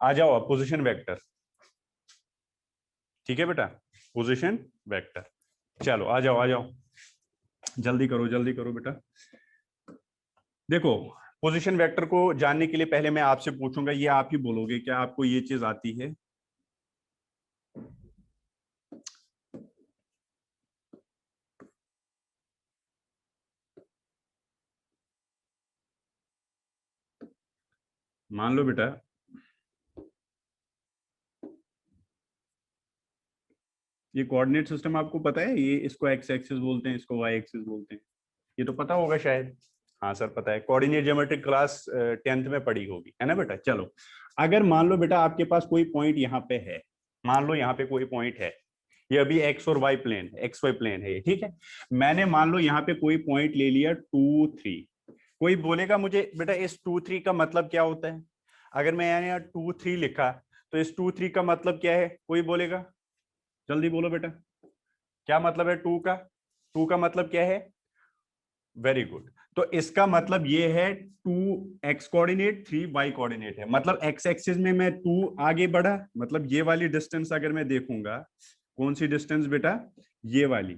आ जाओ अब position vector. ठीक है बेटा, पोजीशन वेक्टर। चलो आ जाओ आ जाओ, जल्दी करो बेटा। देखो, पोजीशन वेक्टर को जानने के लिए पहले मैं आपसे पूछूंगा, ये आप ही बोलोगे क्या आपको ये चीज आती है? मान लो बेटा ये कोऑर्डिनेट सिस्टम आपको पता है, ये इसको एक्स एक्सिस बोलते हैं, इसको वाई एक्सिस बोलते हैं, ये तो पता होगा शायद। हाँ सर पता है, कोऑर्डिनेट ज्योमेट्रिक क्लास 10th में पढ़ी होगी, है ना बेटा। चलो, अगर मान लो बेटा आपके पास कोई पॉइंट यहाँ पे है, मान लो यहाँ पे कोई पॉइंट है, ये अभी एक्स और वाई प्लेन है, एक्स वाई प्लेन है ये, ठीक है। मैंने मान लो यहाँ पे कोई पॉइंट ले लिया 2 3। कोई बोलेगा मुझे बेटा इस 2 3 का मतलब क्या होता है? अगर मैं यहाँ 2 3 लिखा तो इस 2 3 का मतलब क्या है, कोई बोलेगा? जल्दी बोलो बेटा, क्या मतलब है 2 का? 2 का मतलब क्या है? Very good. तो इसका मतलब ये है 2 x कोऑर्डिनेट 3 y कोऑर्डिनेट है, मतलब x एक्सिस में मैं 2 आगे बढ़ा, मतलब ये वाली डिस्टेंस अगर मैं देखूंगा, कौन सी डिस्टेंस बेटा? ये वाली,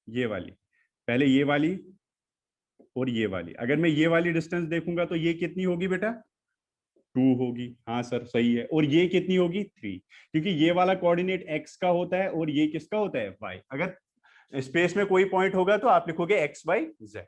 ये वाली, पहले ये वाली और ये वाली। अगर मैं ये वाली डिस्टेंस देखूंगा तो ये कितनी होगी बेटा? 2 होगी। हाँ सर सही है। और ये कितनी होगी? 3, क्योंकि ये वाला कोऑर्डिनेट x का होता है और ये किसका होता है? y। अगर स्पेस में कोई पॉइंट होगा तो आप लिखोगे X Y Z.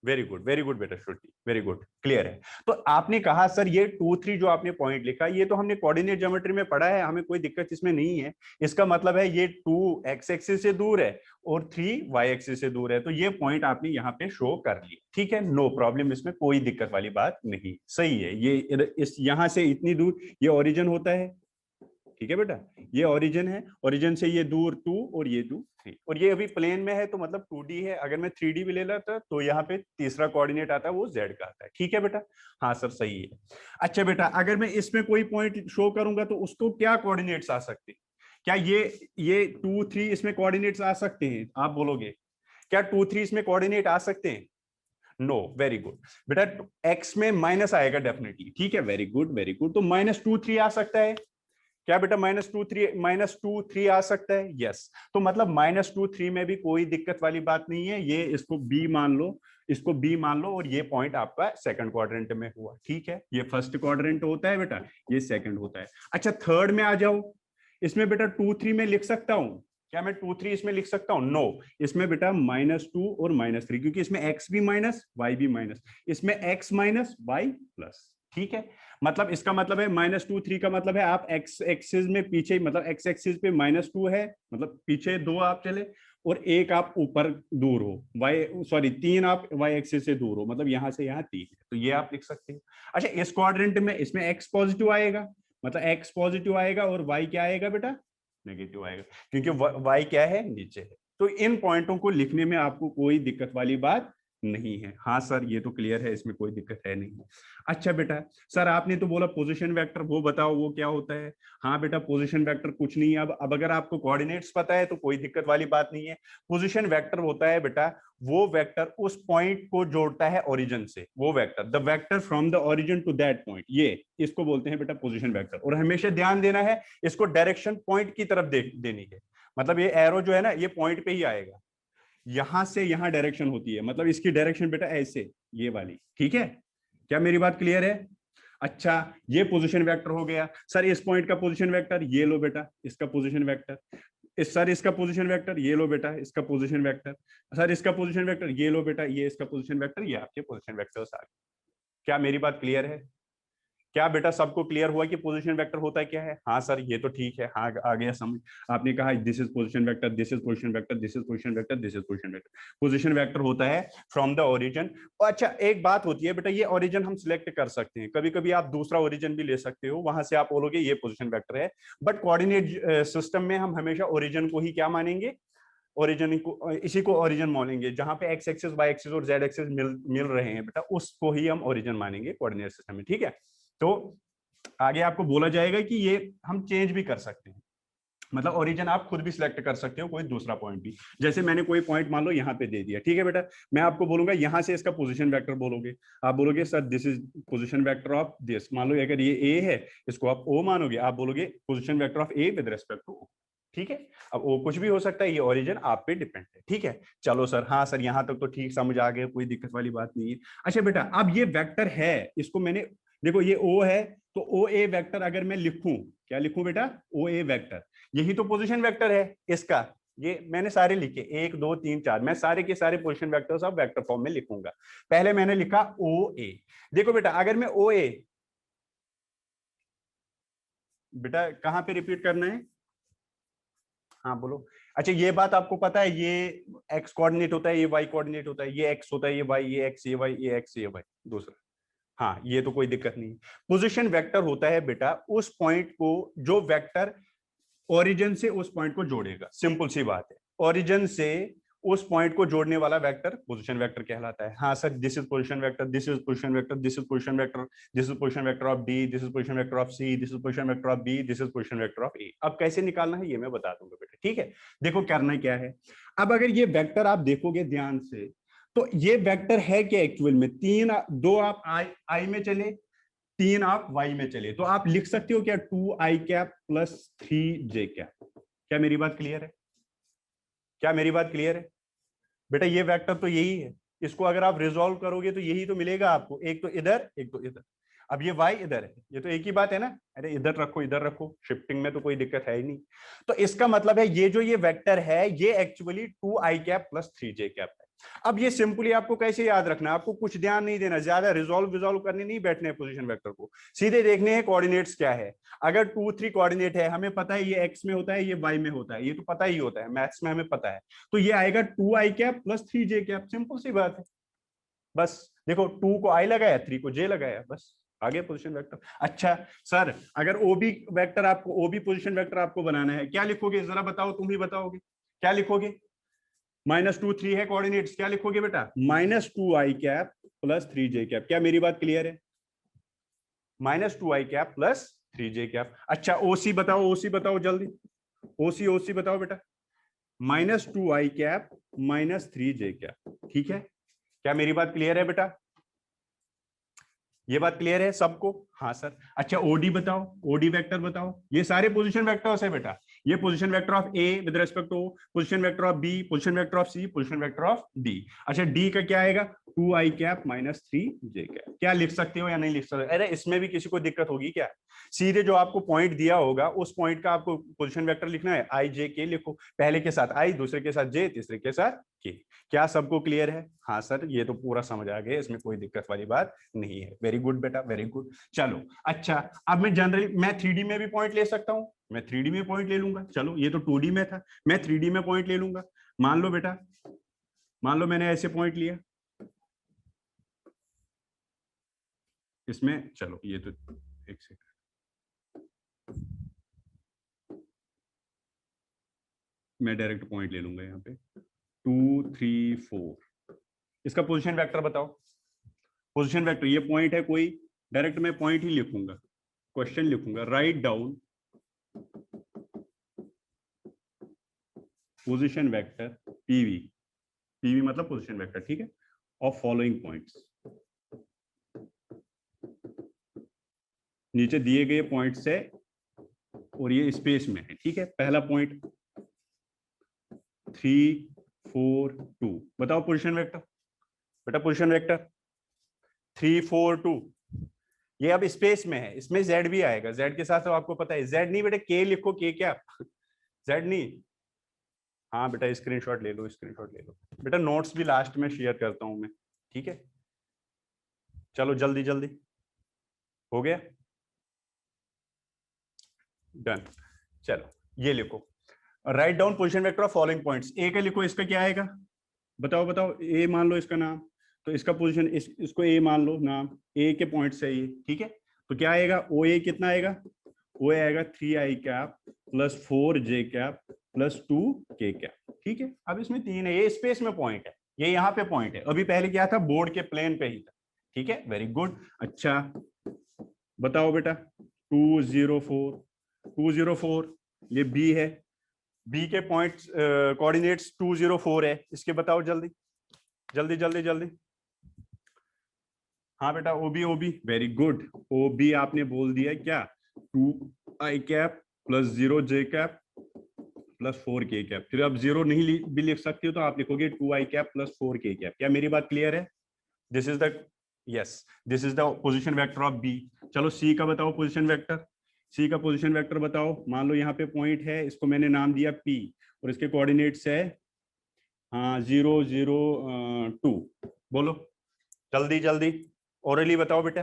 Very good बेटा श्रुति, वेरी गुड, क्लियर है। तो आपने कहा सर ये 2 3 जो आपने पॉइंट लिखा ये तो हमने कोऑर्डिनेट ज्योमेट्री में पढ़ा है, हमें कोई दिक्कत इसमें नहीं है। इसका मतलब है ये 2 एक्स एक्सिस से दूर है और 3 वाई एक्सिस से दूर है, तो ये पॉइंट आपने यहाँ पे शो कर लिया, ठीक है, नो प्रॉब्लम, इसमें कोई दिक्कत वाली बात नहीं, सही है। ये इस यहाँ से इतनी दूर ये ओरिजिन होता है, ठीक है बेटा, ये ओरिजिन है, ओरिजिन से ये दूर 2 और ये दूर 3, और ये अभी प्लेन में है तो मतलब 2D है। अगर मैं 3D भी ले लेता तो यहाँ पे तीसरा कोऑर्डिनेट आता है वो z का आता है, ठीक है बेटा। हाँ सर सही है। अच्छा बेटा, अगर मैं इसमें कोई पॉइंट शो करूंगा तो उसको क्या कोऑर्डिनेट्स आ सकते हैं? क्या ये 2 3 इसमें कोऑर्डिनेट्स आ सकते हैं? आप बोलोगे क्या 2 3 इसमें कोऑर्डिनेट आ सकते हैं? नो, वेरी गुड बेटा, एक्स में माइनस आएगा डेफिनेटली, ठीक है, वेरी गुड वेरी गुड। तो -2 3 आ सकता है क्या बेटा? -2 3 आ सकता है, यस। तो मतलब -2 3 में भी कोई दिक्कत वाली बात नहीं है, ये इसको बी मान लो, इसको बी मान लो, और ये पॉइंट आपका सेकंड क्वाड्रेंट में हुआ, ठीक है। ये फर्स्ट क्वाड्रेंट होता है बेटा, ये सेकंड होता है। अच्छा थर्ड में आ जाओ, इसमें बेटा 2 3 में लिख सकता हूं क्या? मैं 2 3 इसमें लिख सकता हूं? नो, इसमें बेटा -2 और -3, क्योंकि इसमें x भी माइनस y भी माइनस, इसमें x माइनस y प्लस, ठीक है। मतलब इसका मतलब है -2 3 का मतलब है आप x एक्सिस में पीछे, मतलब x एक्सिस पे -2 है, मतलब पीछे 2 आप चले और 1 आप ऊपर दूर हो, सॉरी 3 आप y एक्सिस से दूर हो, मतलब यहां से यहां 3 है, तो ये आप लिख सकते हो। अच्छा इस क्वाड्रेंट में इसमें x पॉजिटिव आएगा, मतलब x पॉजिटिव आएगा और y क्या आएगा बेटा? नेगेटिव आएगा, क्योंकि y क्या है? नीचे है। तो इन पॉइंटों को लिखने में आपको कोई दिक्कत वाली बात नहीं है। हाँ सर ये तो क्लियर है, इसमें कोई दिक्कत है नहीं। अच्छा बेटा, सर आपने तो बोला पोजीशन वेक्टर, वो बताओ वो क्या होता है? हाँ बेटा, पोजीशन वेक्टर कुछ नहीं है। अब अगर आपको कोऑर्डिनेट्स पता है तो कोई दिक्कत वाली बात नहीं है। पोजीशन वेक्टर होता है बेटा वो वेक्टर उस पॉइंट को जोड़ता है ओरिजिन से, वो vector, the vector from the origin to that point, ये इसको बोलते हैं बेटा पोजीशन वेक्टर। और हमेशा ध्यान देना है, इसको डायरेक्शन पॉइंट की तरफ देनी है, मतलब ये एरो जो है ना ये पॉइंट पे ही आएगा, यहां से यहां डायरेक्शन होती है, मतलब इसकी डायरेक्शन बेटा ऐसे, ये वाली, ठीक है। क्या मेरी बात क्लियर है? अच्छा ये पोजीशन वेक्टर हो गया। सर इस पॉइंट का पोजीशन वेक्टर ये लो बेटा, इसका पोजीशन वेक्टर। सर इसका पोजीशन वेक्टर ये लो बेटा, इसका पोजीशन वेक्टर। सर इसका पोजीशन वेक्टर ये लो बेटा, ये इसका पोजीशन वेक्टर, ये आपके पोजीशन वेक्टर्स आ गए। क्या मेरी बात क्लियर है? क्या बेटा सबको क्लियर हुआ कि पोजीशन वेक्टर होता है क्या है? हाँ सर ये तो ठीक है, हाँ आ गया समझ। आपने कहा this is position vector, this is position vector, this is position vector, this is position vector. Position vector होता है फ्रॉम द ओरिजिन। अच्छा एक बात होती है बेटा, ये ओरिजिन हम सिलेक्ट कर सकते हैं, कभी कभी आप दूसरा ओरिजिन भी ले सकते हो, वहां से आप बोलोगे ये पोजीशन वेक्टर है। बट कोऑर्डिनेट सिस्टम में हम हमेशा ओरिजिन को ही क्या मानेंगे? ओरिजिन को, इसी को ओरिजिन मानेंगे, जहां पे एक्स एक्सिस वाई एक्सिस और जेड एक्सिस मिल रहे हैं बेटा, उसको ही हम ओरिजिन मानेंगे कोऑर्डिनेट सिस्टम में, ठीक है। तो आगे आपको बोला जाएगा कि ये हम चेंज भी कर सकते हैं। मतलब ओरिजिन आप खुद भी सिलेक्ट कर सकते हो, कोई दूसरा पॉइंट भी। जैसे मैंने कोई पॉइंट मान लो यहाँ पे दे दिया, ठीक है बेटा, मैं आपको बोलूंगा यहाँ से इसका पोजीशन वेक्टर बोलोगे, आप बोलोगे sir this is position vector of this, मान लो अगर ये ए है, इसको आप ओ मानोगे, आप बोलोगे position vector of A with respect to O. ठीक है, अब वो कुछ भी हो सकता है, ये ओरिजिन आप पे डिपेंड है। ठीक है, चलो सर, हाँ सर यहाँ तक तो ठीक समझ आ गया, कोई दिक्कत वाली बात नहीं है। अच्छा बेटा, अब ये वेक्टर है, इसको मैंने, देखो ये ओ है, तो ओ ए वेक्टर अगर मैं लिखूं, क्या लिखूं बेटा, ओ ए वेक्टर, यही तो पोजीशन वेक्टर है इसका। ये मैंने सारे लिखे, 1 2 3 4, मैं सारे के सारे पोजीशन वेक्टर्स अब वेक्टर फॉर्म में लिखूंगा। पहले मैंने लिखा ओ ए। देखो बेटा, अगर मैं ओ ए, बेटा कहां पे रिपीट करना है, हाँ बोलो। अच्छा ये बात आपको पता है, ये एक्स कोऑर्डिनेट होता है, ये वाई कोऑर्डिनेट होता है, ये एक्स होता है, ये वाई, ये एक्स, ये वाई, ये एक्स, ये वाई, दूसरा। हाँ ये तो कोई दिक्कत नहीं। पोजीशन वेक्टर होता है बेटा उस पॉइंट को जो वेक्टर ओरिजिन से उस पॉइंट को जोड़ेगा, सिंपल सी बात है, ओरिजिन से उस पॉइंट को जोड़ने वाला वेक्टर पोजीशन वेक्टर कहलाता है। हाँ sir, this is position vector, this is position vector, this is position vector, this is position vector of D, this is position vector of C, this is position vector of B, this is position vector of A. अब कैसे निकालना है ये मैं बता दूंगा बेटा, ठीक है। देखो करना क्या है, अब अगर ये वेक्टर आप देखोगे ध्यान से, तो ये वेक्टर है क्या एक्चुअल में, तीन, दो आप आई में चले, 3 आप वाई में चले, तो आप लिख सकते हो क्या 2i cap plus 3j cap. क्या मेरी बात क्लियर है, क्या मेरी बात क्लियर है बेटा, ये वेक्टर तो यही है, इसको अगर आप रिजॉल्व करोगे तो यही तो मिलेगा आपको, एक तो इधर एक तो इधर। अब ये y इधर है, ये तो एक ही बात है ना, अरे इधर रखो इधर रखो, शिफ्टिंग में तो कोई दिक्कत है ही नहीं। तो इसका मतलब है ये जो ये वेक्टर है ये actually 2i cap plus 3j cap है। अब ये सिंपली आपको कैसे याद रखना है, आपको कुछ ध्यान नहीं देना, ज्यादा रिजॉल्व करने नहीं बैठने पोजीशन वेक्टर को, सीधे देखने हैं कोऑर्डिनेट्स क्या है। अगर 2 3 कोऑर्डिनेट है, हमें पता है ये x में होता है, ये y में होता है, ये तो पता ही होता है, मैथ्स में हमें पता है, तो ये आएगा 2i cap plus 3j cap, simple सी बात है। बस देखो 2 को i लगाया, 3 को j लगाया, बस आगे पोजीशन वेक्टर। अच्छा सर, अगर ओबी वेक्टर आपको, ओबी पोजीशन वेक्टर आपको बनाना है, क्या लिखोगे जरा बताओ, तुम ही बताओगे क्या लिखोगे। -2 3 है कोऑर्डिनेट्स, क्या लिखोगे बेटा, -2i cap plus 3j cap. क्या मेरी बात क्लियर है, -2i cap plus 3j cap. अच्छा ओसी बताओ, ओसी बताओ जल्दी, ओसी ओसी बताओ बेटा, -2i कैप -3j कैप। ठीक है, क्या मेरी बात क्लियर है बेटा, ये बात क्लियर है सबको, हाँ सर। अच्छा ओडी बताओ, ओडी वेक्टर बताओ, ये सारे पोजीशन वेक्टर्स है बेटा, ये position vector of A with respect to, position vector of B, position vector of C, position vector of D. अच्छा डी का क्या आएगा, 2i कैप -3j कैप। क्या लिख सकते हो या नहीं लिख सकते, अरे इसमें भी किसी को दिक्कत होगी क्या, सीधे जो आपको पॉइंट दिया होगा उस पॉइंट का आपको पोजीशन वेक्टर लिखना है, आई जे के लिखो, पहले के साथ आई, दूसरे के साथ जे, तीसरे के साथ के। क्या सबको क्लियर है, हाँ सर ये तो पूरा समझ आ गया, इसमें कोई दिक्कत वाली बात नहीं है। वेरी गुड बेटा, वेरी गुड। चलो अच्छा, अब मैं जनरली मैं 3D में भी पॉइंट ले सकता हूं, मैं 3D में पॉइंट ले लूंगा, चलो ये तो 2D में था, मैं 3D में पॉइंट ले लूंगा। मान लो बेटा, मान लो मैंने ऐसे पॉइंट लिया इसमें, चलो ये तो एक सेकंड, मैं डायरेक्ट पॉइंट ले लूंगा यहाँ पे 2 3 4, इसका पोजीशन वेक्टर बताओ, पोजीशन वेक्टर ये पॉइंट है कोई, डायरेक्ट मैं पॉइंट ही लिखूंगा, क्वेश्चन लिखूंगा, right down position vector PV, PV मतलब पोजीशन वेक्टर, ठीक है, ऑफ फॉलोइंग पॉइंट्स, नीचे दिए गए पॉइंट से और ये स्पेस में है, ठीक है। पहला पॉइंट 3 4 2, बताओ पोजीशन वेक्टर बेटा, पोजीशन वेक्टर 3 4 2, ये अब स्पेस में है, इसमें जेड भी आएगा, जेड के साथ तो आपको पता है, जेड नहीं बेटा के लिखो, के क्या जेड नहीं, हाँ बेटा स्क्रीनशॉट ले लो, स्क्रीनशॉट ले लो बेटा, नोट्स भी लास्ट में शेयर करता हूं मैं, ठीक है। चलो जल्दी जल्दी, हो गया, डन। चलो ये लिखो, write down position vector of following points, A का लिखो, इसका क्या आएगा बताओ बताओ, ए मान लो इसका नाम, तो इसका पोजीशन इसको ए मान लो नाम, ए के पॉइंट से ये, ठीक है। तो क्या आएगा, ओ ए कितना आएगा, ओ ए आएगा 3i cap plus 4j cap plus 2k cap, ठीक है। अब इसमें 3 है, ये स्पेस में पॉइंट है, ये यहाँ पे पॉइंट है, अभी पहले क्या था, बोर्ड के प्लेन पे ही था, ठीक है, वेरी गुड। अच्छा बताओ बेटा 204, 204 ये बी है, बी के पॉइंट कोऑर्डिनेट्स 204 है, इसके बताओ जल्दी जल्दी जल्दी जल्दी। हाँ बेटा ओबी ओबी, वेरी गुड। ओबी आपने बोल दिया क्या, 2 i cap plus 0 j cap plus 4 k cap. फिर आप 0 नहीं भी लिख सकते हो तो आप लिखोगे 2 i cap plus 4 k cap. क्या मेरी बात क्लियर है? This is the, yes, this is the position vector of B. चलो सी का बताओ पोजिशन वेक्टर। सी का पोजिशन वेक्टर बताओ। मान लो यहाँ पे पॉइंट है, इसको मैंने नाम दिया पी, और इसके कोऑर्डिनेट्स है 0 0 2। बोलो जल्दी जल्दी, ओरली बताओ बेटा।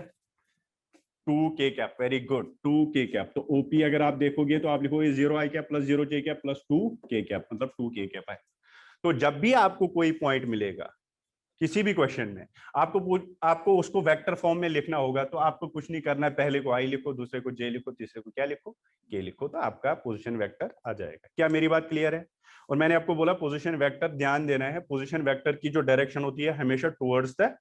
2 k cap, very good, 2 k cap. तो ओपी अगर आप देखोगे तो आप लिखोगे 0 i cap plus 0 j cap plus 2 k cap, मतलब 2 k कैप है। तो जब भी आपको कोई पॉइंट मिलेगा किसी भी क्वेश्चन में, आपको उसको वेक्टर फॉर्म में लिखना होगा, तो आपको कुछ नहीं करना है, पहले को आई लिखो, दूसरे को जे लिखो, तीसरे को क्या लिखो, के लिखो, तो आपका पोजीशन वेक्टर आ जाएगा। क्या मेरी बात क्लियर है? और मैंने आपको बोला पोजीशन वेक्टर, ध्यान देना है, पोजीशन वेक्टर की जो डायरेक्शन होती है हमेशा टुवर्ड्स द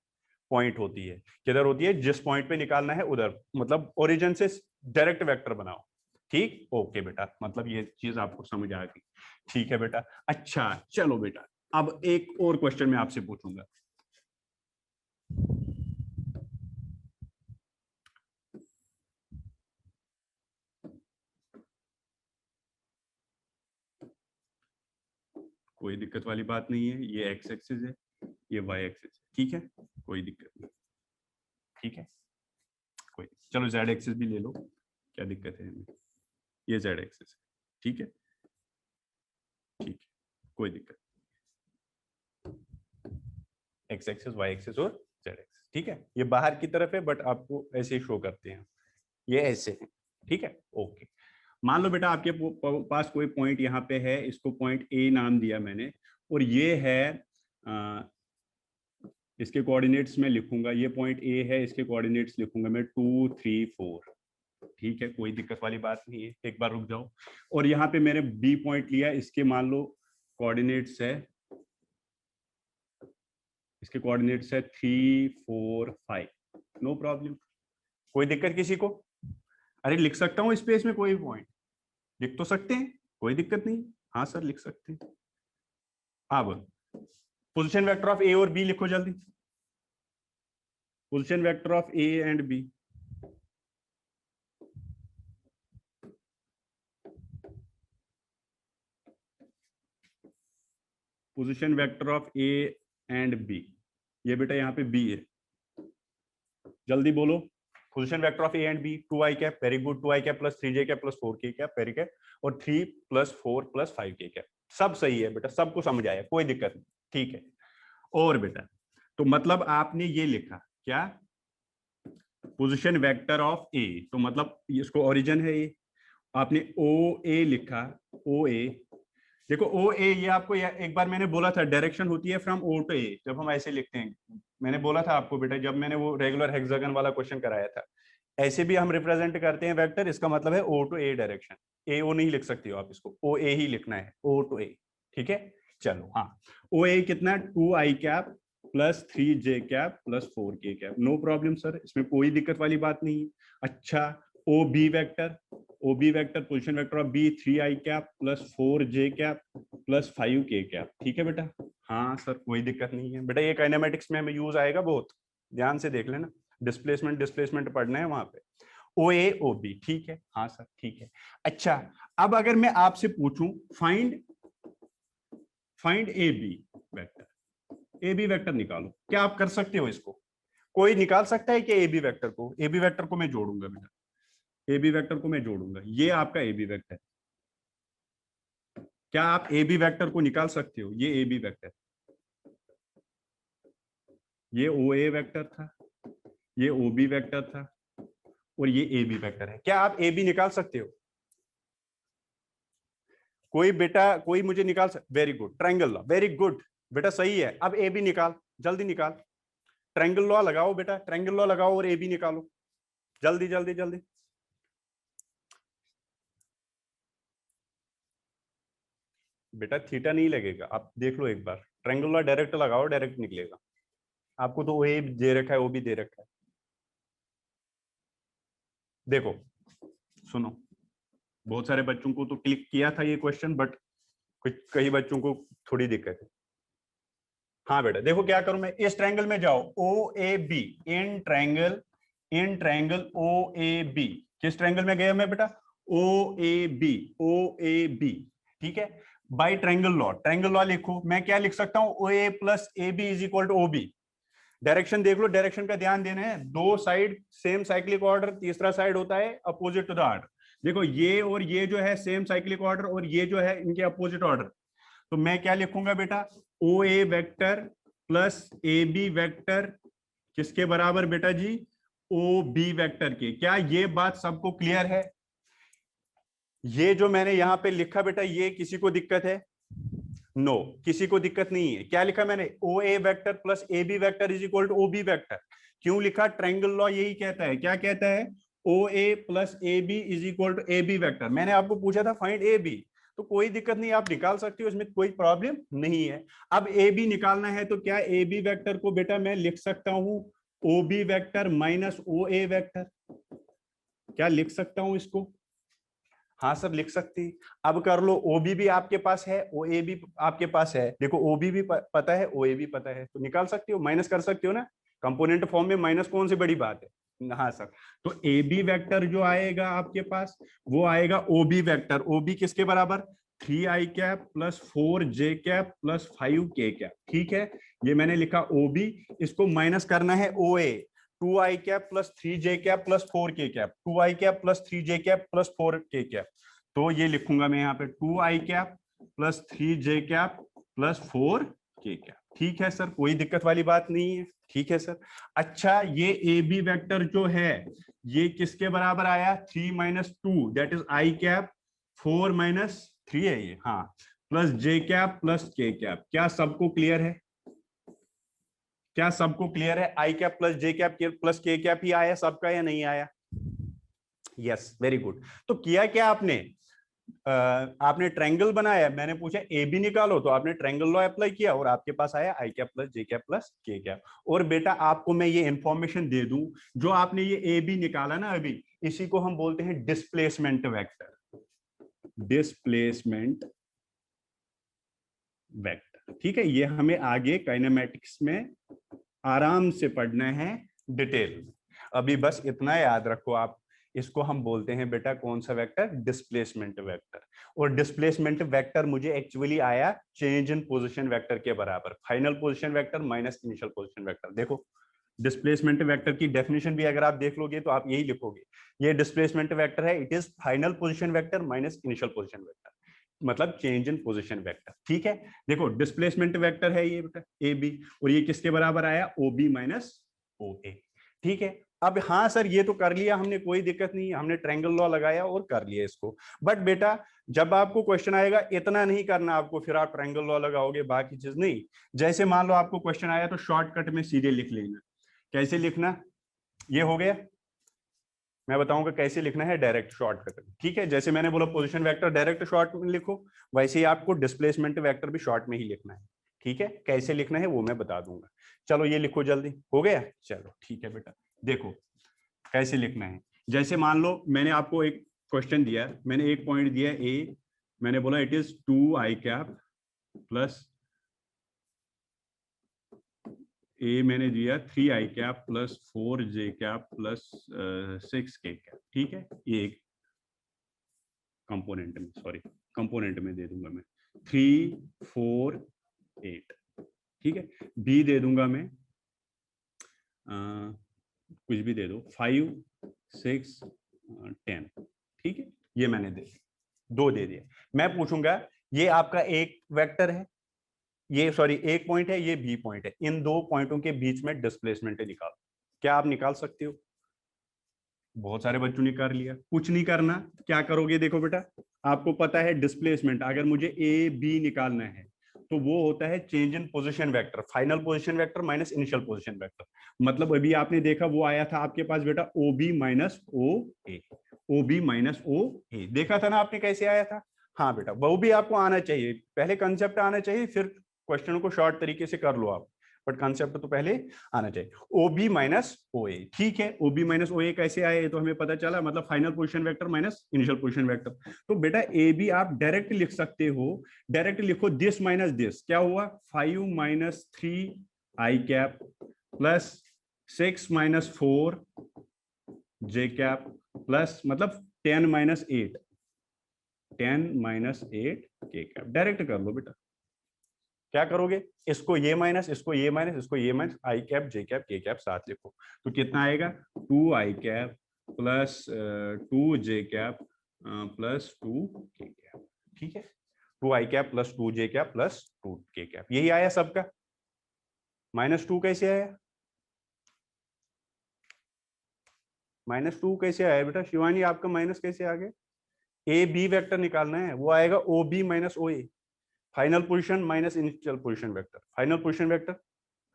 पॉइंट होती है। किधर होती है? जिस पॉइंट पे निकालना है उधर, मतलब ओरिजिन से डायरेक्ट वेक्टर बनाओ। ठीक, ओके बेटा, मतलब ये चीज आपको समझ आ गई। ठीक है बेटा। अच्छा चलो बेटा, अब एक और क्वेश्चन मैं आपसे पूछूंगा। कोई दिक्कत वाली बात नहीं है, ये एक्स एक्सिस है, ये वाई एक्सिस है, ठीक है, कोई दिक्कत नहीं। ठीक है, कोई, चलो जेड एक्सिस भी ले लो, क्या दिक्कत है इनमें? ये जेड एक्सिस है, ठीक है, ठीक है, कोई दिक्कत। एक्स एक्सिस, वाई एक्सिस और जेड एक्सिस, ठीक है। ये बाहर की तरफ है बट आपको ऐसे ही शो करते हैं, ये ऐसे है, ठीक है, ओके। मान लो बेटा आपके पास कोई पॉइंट यहाँ पे है, इसको पॉइंट ए नाम दिया मैंने, और ये है इसके कोऑर्डिनेट्स में लिखूंगा, ये पॉइंट ए है, इसके कोऑर्डिनेट्स लिखूंगा मैं 2 3 4। ठीक है, कोई दिक्कत वाली बात नहीं है, एक बार रुक जाओ। और यहाँ पे मैंने बी पॉइंट लिया, इसके मान लो कोऑर्डिनेट्स है, इसके कोऑर्डिनेट्स है 3 4 5। नो प्रॉब्लम, कोई दिक्कत किसी को? अरे लिख सकता हूँ स्पेस में कोई पॉइंट, लिख तो सकते हैं, कोई दिक्कत नहीं। हाँ सर लिख सकते हैं। अब पोजीशन वेक्टर ऑफ ए और बी लिखो जल्दी, position vector of A and B. Position vector of A and B, ये बेटा यहाँ पे बी है, जल्दी बोलो। Position vector of A and B, 2 i cap, very good, 2 i cap plus 3 j cap plus 4 k cap, very cap, और 3 + 4 + 5 k cap. सब सही है बेटा, सबको समझ आया, कोई दिक्कत नहीं, ठीक है। और बेटा तो मतलब आपने ये लिखा क्या, पोजीशन वेक्टर ऑफ ए, तो मतलब इसको ओरिजिन है ये, आपने ओ ए लिखा, ओ ए। देखो ओ ए, ये आपको एक बार मैंने बोला था डायरेक्शन होती है फ्रॉम ओ टू ए, जब हम ऐसे लिखते हैं, मैंने बोला था आपको बेटा जब मैंने वो रेगुलर हेक्सागन वाला क्वेश्चन कराया था, ऐसे भी हम रिप्रेजेंट करते हैं वेक्टर, इसका मतलब है ओ टू ए डायरेक्शन। ए ओ नहीं लिख सकती हो आप, इसको ओ ए ही लिखना है, ओ टू ए, ठीक है। चलो हाँ, ओ ए कितना, 2 i cap plus 3 j cap plus 4 k cap, no problem sir, इसमें कोई दिक्कत वाली बात नहीं है। अच्छा, O B vector, O B vector position vector of B 3 i cap plus 4 j cap plus 5 k cap, ठीक है बेटा। हाँ सर कोई दिक्कत नहीं है बेटा, ये काइनेमेटिक्स में हमें यूज आएगा बहुत, ध्यान से देख लेना, डिस्प्लेसमेंट डिस्प्लेसमेंट पढ़ना है वहां पे। ओ ए ओ बी, ठीक है, हाँ सर ठीक है। अच्छा, अब अगर मैं आपसे पूछूं find find A B vector, A B vector निकालो, क्या आप कर सकते हो इसको? कोई निकाल सकता है कि ए बी वेक्टर को? ए बी वेक्टर को मैं जोड़ूंगा बेटा, ए बी वेक्टर को मैं जोड़ूंगा, ये आपका ए बी वेक्टर। क्या आप ए बी वेक्टर को निकाल सकते हो? ये ए बी वेक्टर, ये ओ ए वेक्टर था, ये ओ बी वेक्टर था, और ये ए बी वेक्टर है। क्या आप ए बी निकाल सकते हो? कोई बेटा, कोई मुझे निकाल very good, triangle law, very good बेटा, सही है। अब ए बी निकाल, जल्दी निकाल, ट्रायंगल लॉ लगाओ बेटा, ट्रायंगल लॉ लगाओ और ए बी निकालो, जल्दी जल्दी जल्दी। बेटा थीटा नहीं लगेगा, आप देख लो एक बार, ट्रायंगल लॉ डायरेक्ट लगाओ, डायरेक्ट निकलेगा। आपको तो ए दे रखा है, वो भी दे रखा है। देखो सुनो, बहुत सारे बच्चों को तो क्लिक किया था ये क्वेश्चन, बट कुछ कई बच्चों को थोड़ी दिक्कत है। हाँ बेटा देखो क्या करूं मैं, इस ट्रायंगल में जाओ, O A B, in triangle O A B. किस ट्रायंगल में गया मैं बेटा? O A B, O A B. ठीक है, बाय ट्रायंगल लॉ लिखो। मैं क्या लिख सकता हूं? O A plus A B is equal to O B. Direction देख लो, डायरेक्शन का ध्यान देना है। दो साइड सेम साइक्लिक ऑर्डर, तीसरा साइड होता है अपोजिट टू द ऑर्डर। देखो ये और ये जो है सेम साइक्लिक ऑर्डर, और ये जो है इनके अपोजिट ऑर्डर। तो मैं क्या लिखूंगा बेटा? O A vector plus A B vector किसके बराबर बेटा जी? ओ बी वेक्टर के। क्या ये बात सबको क्लियर है? ये जो मैंने यहां पे लिखा बेटा, ये किसी को दिक्कत है? नो, किसी को दिक्कत नहीं है। क्या लिखा मैंने? O A vector plus A B vector is equal to O B vector. क्यों लिखा? ट्रायंगल लॉ यही कहता है। क्या कहता है? O A plus A B is equal to A B vector. मैंने आपको पूछा था फाइंड ए बी, तो कोई दिक्कत नहीं, आप निकाल सकते हो, इसमें कोई प्रॉब्लम नहीं है। अब ए बी निकालना है, तो क्या ए बी वेक्टर को बेटा मैं लिख सकता हूं ओ B vector minus O A vector? क्या लिख सकता हूं इसको? हाँ सर लिख सकती। अब कर लो, ओबी भी आपके पास है, ओ ए भी आपके पास है। देखो ओबी भी पता है, ओ ए भी पता है, तो निकाल सकते हो, माइनस कर सकते हो ना। कंपोनेंट फॉर्म में माइनस कौन सी बड़ी बात है? हाँ सर। तो ए बी वेक्टर जो आएगा आपके पास, वो आएगा O B vector. O B किसके बराबर? 3i cap plus 4j cap plus 5k cap. ठीक है, ये मैंने लिखा ओ बी। इसको माइनस करना है ओ ए। 2i cap plus 3j cap plus 4k cap, 2i cap plus 3j cap plus 4k cap. तो ये लिखूंगा मैं यहाँ पे 2i cap plus 3j cap plus 4k cap. ठीक है सर, कोई दिक्कत वाली बात नहीं है। ठीक है सर। अच्छा, ये ए बी वेक्टर जो है ये किसके बराबर आया? 3 minus 2 that is i cap, 4 minus 3 है ये, हाँ, plus j cap plus k cap. क्या सबको क्लियर है? क्या सबको क्लियर है? आई कैप प्लस जे कैप प्लस के कैप ही आया सबका, या नहीं आया? Yes, very good. तो किया क्या आपने? आपने ट्रायंगल बनाया, मैंने पूछा ए बी निकालो, तो आपने ट्रायंगल लॉ अप्लाई किया और आपके पास आया आई कैप प्लस जे कैप प्लस के कैप। और बेटा आपको मैं ये इंफॉर्मेशन दे दूं, जो आपने ये ए बी निकाला ना अभी, इसी को हम बोलते हैं डिस्प्लेसमेंट वेक्टर। डिस्प्लेसमेंट वेक्टर, ठीक है। ये हमें आगे काइनेमेटिक्स में आराम से पढ़ना है डिटेल में। अभी बस इतना याद रखो आप, इसको हम बोलते हैं बेटा कौन सा वेक्टर? Displacement vector. और डिस्प्लेसमेंट वेक्टर मुझे एक्चुअली आया चेंज इन पोजीशन वेक्टर के बराबर। Final position vector minus initial position vector. देखो डिस्प्लेसमेंट वेक्टर की डेफिनेशन भी अगर आप देख लोगे तो आप यही लिखोगे, ये डिस्प्लेसमेंट वेक्टर है, it is final position vector minus initial position vector, मतलब चेंज इन पोजीशन वेक्टर। ठीक है, देखो डिस्प्लेसमेंट वेक्टर है ये बेटा ए बी, और ये किसके बराबर आया? ओ बी माइनस ओ ए। ठीक है, अब हाँ सर ये तो कर लिया हमने, कोई दिक्कत नहीं है, हमने ट्रायंगल लॉ लगाया और कर लिया इसको। बट बेटा जब आपको क्वेश्चन आएगा इतना नहीं करना आपको, फिर आप ट्रायंगल लॉ लगाओगे बाकी चीज नहीं। जैसे मान लो आपको क्वेश्चन आया तो शॉर्टकट में सीधे लिख लेना। कैसे लिखना? ये हो गया, मैं बताऊंगा कैसे लिखना है डायरेक्ट शॉर्टकट। ठीक है, जैसे मैंने बोला पोजीशन वेक्टर डायरेक्ट शॉर्ट में लिखो, वैसे ही आपको डिस्प्लेसमेंट वेक्टर भी शॉर्ट में ही लिखना है। ठीक है, कैसे लिखना है वो मैं बता दूंगा। चलो ये लिखो जल्दी, हो गया? चलो ठीक है बेटा, देखो कैसे लिखना है। जैसे मान लो मैंने आपको एक क्वेश्चन दिया, मैंने एक पॉइंट दिया ए, मैंने बोला it is 2i cap plus A मैंने दिया 3i cap plus 4j cap plus 6k cap. ठीक है, ये एक कंपोनेंट में, सॉरी कंपोनेंट में दे दूंगा मैं 3 4 8। ठीक है, बी दे दूंगा मैं कुछ भी दे दो 5 6 10। ठीक है, ये मैंने दो दे दिए। मैं पूछूंगा ये आपका एक वेक्टर है, ये सॉरी एक पॉइंट है, ये बी पॉइंट है, इन दो पॉइंटों के बीच में डिस्प्लेसमेंट निकाल। क्या आप निकाल सकते हो? बहुत सारे बच्चों ने कर लिया। कुछ नहीं करना, क्या करोगे? देखो बेटा आपको पता है डिस्प्लेसमेंट, अगर मुझे ए बी निकालना है तो वो होता है change in position vector, final position vector minus initial position vector. मतलब अभी आपने देखा वो आया था आपके पास बेटा ओ बी माइनस ओ ए, ओ बी माइनस ओ ए, देखा था ना आपने कैसे आया था? हाँ बेटा वो भी आपको आना चाहिए, पहले कंसेप्ट आना चाहिए, फिर क्वेश्चन को शॉर्ट तरीके से कर लो आप। बट कॉन्सेप्ट तो पहले आना चाहिए। ओबी माइनस ओए, ठीक है, ओबी माइनस ओए कैसे आए ये तो हमें पता चला, मतलब final position vector minus initial position vector. तो बेटा ए बी आप डायरेक्ट लिख सकते हो, डायरेक्ट लिखो दिस माइनस दिस, क्या हुआ 5 माइनस 3 आई कैप प्लस 6 माइनस 4 जे कैप प्लस मतलब 10 माइनस 8 के कैप। डायरेक्ट कर लो बेटा, क्या करोगे, इसको ये माइनस, इसको ये माइनस, इसको ये माइनस, आई कैप जे कैप के कैप साथ लिखो, तो कितना आएगा 2 I cap plus 2 J cap plus 2 K cap, ठीक है, 2 I cap plus 2 J cap plus 2 K cap, यही आया सबका। -2 कैसे आया, -2 कैसे आया बेटा शिवानी, आपका माइनस कैसे आ गया, ए बी वेक्टर निकालना है, वो आएगा O B minus O A, final position minus initial position vector, final position vector,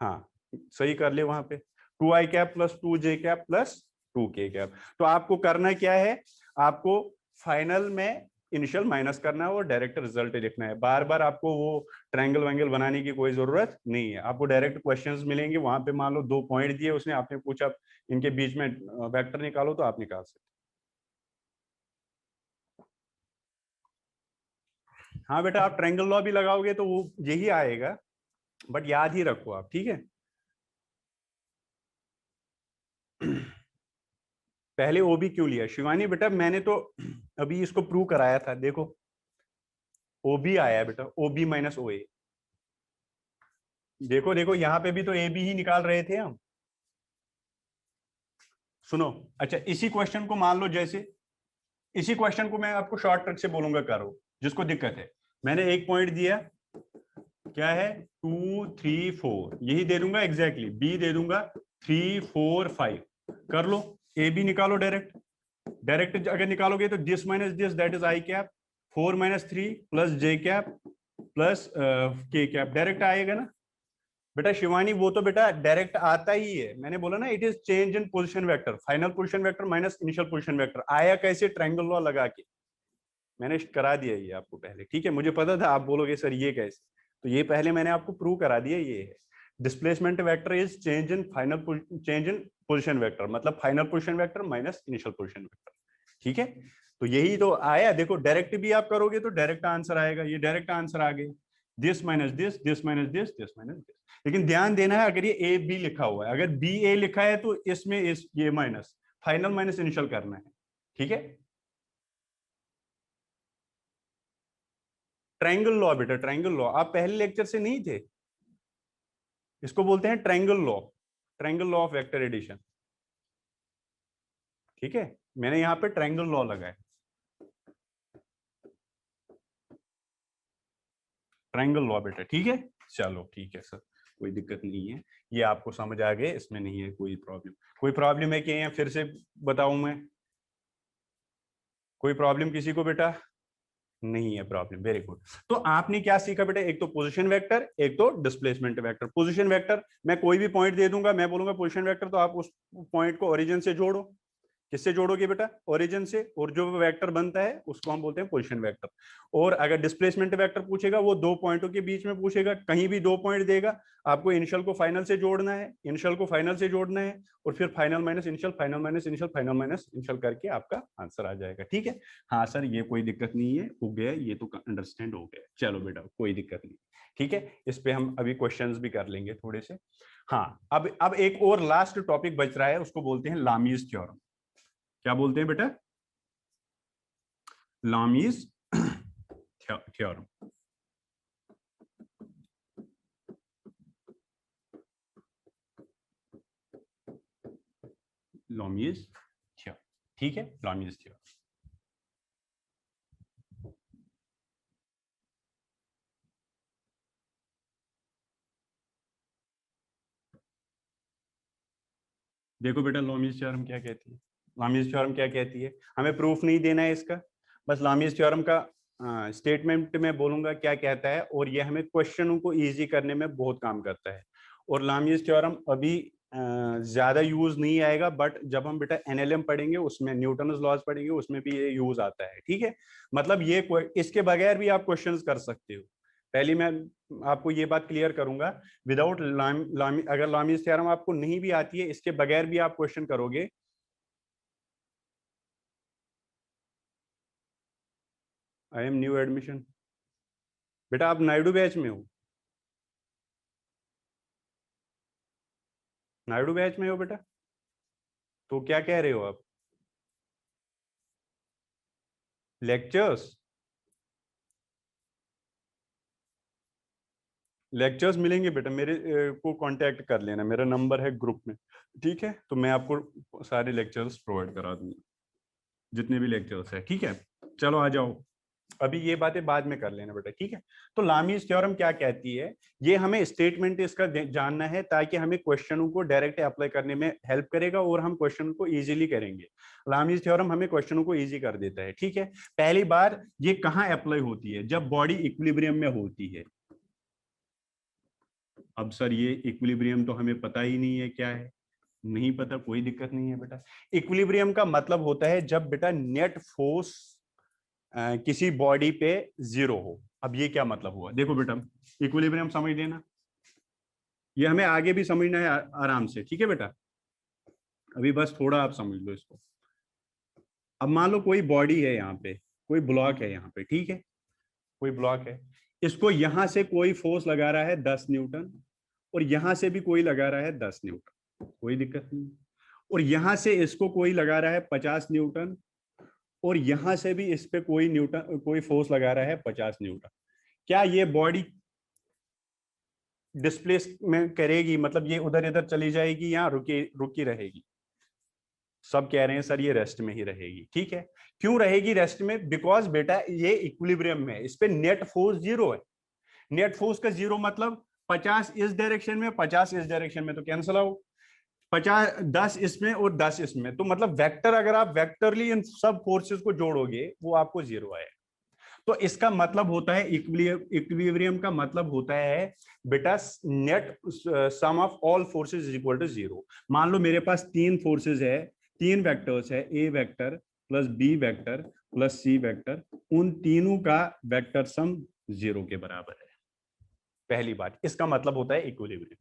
हाँ सही कर ले वहां पे, 2 I cap plus 2 J cap plus 2 K cap. तो आपको करना क्या है, आपको फाइनल में इनिशियल माइनस करना है और डायरेक्ट रिजल्ट लिखना है, बार बार आपको वो ट्रायंगल वैंगल बनाने की कोई जरूरत नहीं है, आपको डायरेक्ट क्वेश्चंस मिलेंगे, वहां पे मान लो 2 पॉइंट दिए उसने, आपने पूछा इनके बीच में वेक्टर निकालो, तो आप निकाल सकते। हाँ बेटा, आप ट्रायंगल लॉ भी लगाओगे तो वो यही आएगा, बट याद ही रखो आप, ठीक है। पहले ओबी क्यों लिया शिवानी, बेटा मैंने तो अभी इसको प्रूव कराया था, देखो ओबी आया बेटा, ओबी माइनस ओ ए, देखो देखो यहाँ पे भी तो ए बी ही निकाल रहे थे हम। सुनो, अच्छा इसी क्वेश्चन को मान लो, जैसे इसी क्वेश्चन को मैं आपको शॉर्ट ट्रिक से बोलूंगा करो, जिसको दिक्कत है, मैंने एक पॉइंट दिया, क्या है 2 3 4, यही दे दूंगा एग्जैक्टली, बी दे दूंगा 3 4 5, कर लो, ए बी निकालो डायरेक्ट, डायरेक्ट अगर निकालोगे तो this minus this that is I cap, 4 minus 3 plus J cap plus के कैप, डायरेक्ट आएगा ना बेटा शिवानी, वो तो बेटा डायरेक्ट आता ही है, मैंने बोला ना it is change in position vector, final position vector minus initial position vector, आया कैसे ट्रायंगल लॉ लगा के, मैंने करा दिया ये आपको पहले, ठीक है, मुझे पता था आप बोलोगे सर ये कैसे, तो ये पहले मैंने आपको प्रूव करा दिया, ये है displacement vector is change in final change in position vector, मतलब final position vector minus initial position vector, ठीक है। तो यही तो आया, देखो डायरेक्ट भी आप करोगे तो डायरेक्ट आंसर आएगा, ये डायरेक्ट आंसर आ गया, this minus this, this minus this, this minus this, लेकिन ध्यान देना है अगर ये ए बी लिखा हुआ है, अगर बी ए लिखा है तो इसमें इस ये माइनस फाइनल माइनस इनिशियल करना है, ठीक है। ट्रायंगल लॉ बेटा, ट्रायंगल लॉ आप पहले लेक्चर से नहीं थे, इसको बोलते हैं triangle law, triangle law of vector addition, ठीक है, मैंने यहां पे ट्रायंगल लॉ लगाया, ट्रायंगल लॉ बेटा, ठीक है, चलो ठीक है सर, कोई दिक्कत नहीं है, ये आपको समझ आ गए, इसमें नहीं है कोई प्रॉब्लम, कोई प्रॉब्लम है कि यहाँ फिर से बताऊं मैं, कोई प्रॉब्लम किसी को बेटा, नहीं है प्रॉब्लम, वेरी गुड। तो आपने क्या सीखा बेटा, एक तो पोजीशन वेक्टर, एक तो डिस्प्लेसमेंट वेक्टर। पोजीशन वेक्टर मैं कोई भी पॉइंट दे दूंगा, मैं बोलूंगा पोजीशन वेक्टर, तो आप उस पॉइंट को ओरिजिन से जोड़ो, किससे जोड़ोगे बेटा, ओरिजिन से, और जो वेक्टर बनता है उसको हम बोलते हैं पोजीशन वेक्टर। और अगर डिस्प्लेसमेंट वेक्टर पूछेगा, वो 2 पॉइंटों के बीच में पूछेगा, कहीं भी 2 पॉइंट देगा, आपको इनिशियल को फाइनल से जोड़ना है, इनिशियल को फाइनल से जोड़ना है, और फिर final minus initial, final minus initial, final minus initial करके आपका आंसर आ जाएगा, ठीक है। हाँ सर ये कोई दिक्कत नहीं है, हो गया ये तो अंडरस्टैंड हो गया, चलो बेटा कोई दिक्कत नहीं, ठीक है, इस पे हम अभी क्वेश्चंस भी कर लेंगे थोड़े से। हाँ अब एक और लास्ट टॉपिक बच रहा है, उसको बोलते हैं लामीज थ्योरम। क्या बोलते हैं बेटा, लामीज थ्योरम। लामीज थ्योरम, ठीक है, लामीज थ्योरम। देखो बेटा लामीज थ्योरम क्या कहती है, लामीज थ्योरम क्या कहती है, हमें प्रूफ नहीं देना है इसका, बस लामीज थ्योरम का स्टेटमेंट में बोलूंगा क्या कहता है, और ये हमें क्वेश्चनों को इजी करने में बहुत काम करता है। और लामीज थ्योरम अभी ज्यादा यूज नहीं आएगा, बट जब हम बेटा एनएलएम पढ़ेंगे, उसमें न्यूटन लॉज पढ़ेंगे, उसमें भी ये यूज आता है, ठीक है। मतलब ये इसके बगैर भी आप क्वेश्चंस कर सकते हो, पहले मैं आपको ये बात क्लियर करूंगा, विदाउट अगर लामीज थ्योरम आपको नहीं भी आती है, इसके बगैर भी आप क्वेश्चन करोगे। I am new admission. बेटा आप नायडू बैच में हो? नायडू बैच में हो बेटा? तो क्या कह रहे हो आप? लेक्चर्स? लेक्चर्स मिलेंगे बेटा, मेरे को कांटेक्ट कर लेना, मेरा नंबर है ग्रुप में, ठीक है? तो मैं आपको सारे लेक्चर्स प्रोवाइड करा दूंगा, जितने भी लेक्चर्स है, ठीक है? चलो आ जाओ, अभी ये बातें बाद में कर लेना बेटा, ठीक है? तो लामीज थ्योरम क्या कहती है, ये हमें स्टेटमेंट इसका जानना है, ताकि हमें क्वेश्चनों को डायरेक्ट अप्लाई करने में हेल्प करेगा और हम क्वेश्चन को इजीली करेंगे। लामीज थ्योरम हमें क्वेश्चनों को इजी कर देता है, ठीक है? पहली बार ये कहाँ अप्लाई होती है? जब बॉडी इक्विलिब्रियम में होती है। अब सर ये इक्विलिब्रियम तो हमें पता ही नहीं है क्या है। नहीं पता, कोई दिक्कत नहीं है बेटा। इक्विलिब्रियम का मतलब होता है जब बेटा नेट फोर्स किसी बॉडी पे जीरो हो। अब ये क्या मतलब हुआ, देखो बेटा, इक्विलिब्रियम समझ लेना, ये हमें आगे भी समझना है आराम से, ठीक है बेटा? अभी बस थोड़ा आप समझ लो इसको। अब मान लो कोई बॉडी है यहाँ पे, कोई ब्लॉक है यहाँ पे, ठीक है? कोई ब्लॉक है, इसको यहां से कोई फोर्स लगा रहा है 10 न्यूटन, और यहां से भी कोई लगा रहा है 10 न्यूटन, कोई दिक्कत नहीं। और यहां से इसको कोई लगा रहा है 50 न्यूटन, और यहां से भी इस पे कोई न्यूटन, कोई फोर्स लगा रहा है 50 न्यूटन। क्या ये बॉडी डिस्प्लेसमेंट करेगी, मतलब ये उधर इधर चली जाएगी या रुकी रुकी रहेगी? सब कह रहे हैं सर ये रेस्ट में ही रहेगी, ठीक है? क्यों रहेगी रेस्ट में? बिकॉज बेटा ये इक्विलिब्रियम में है, इस पे नेट फोर्स जीरो है। नेट फोर्स का जीरो मतलब 50 इस डायरेक्शन में, 50 इस डायरेक्शन में, तो कैंसिल आउट। 50, 10 इसमें और 10 इसमें, तो मतलब वेक्टर, अगर आप वेक्टरली इन सब फोर्सेस को जोड़ोगे वो आपको जीरो आएगा। तो इसका मतलब होता है इक्विलिब्रियम का मतलब होता है बेटा net sum of all forces is equal to zero. मान लो मेरे पास तीन फोर्सेस है, तीन वेक्टर्स है, A vector plus B vector plus C vector, उन तीनों का वेक्टर सम जीरो के बराबर है। पहली बात, इसका मतलब होता है इक्विलिब्रियम,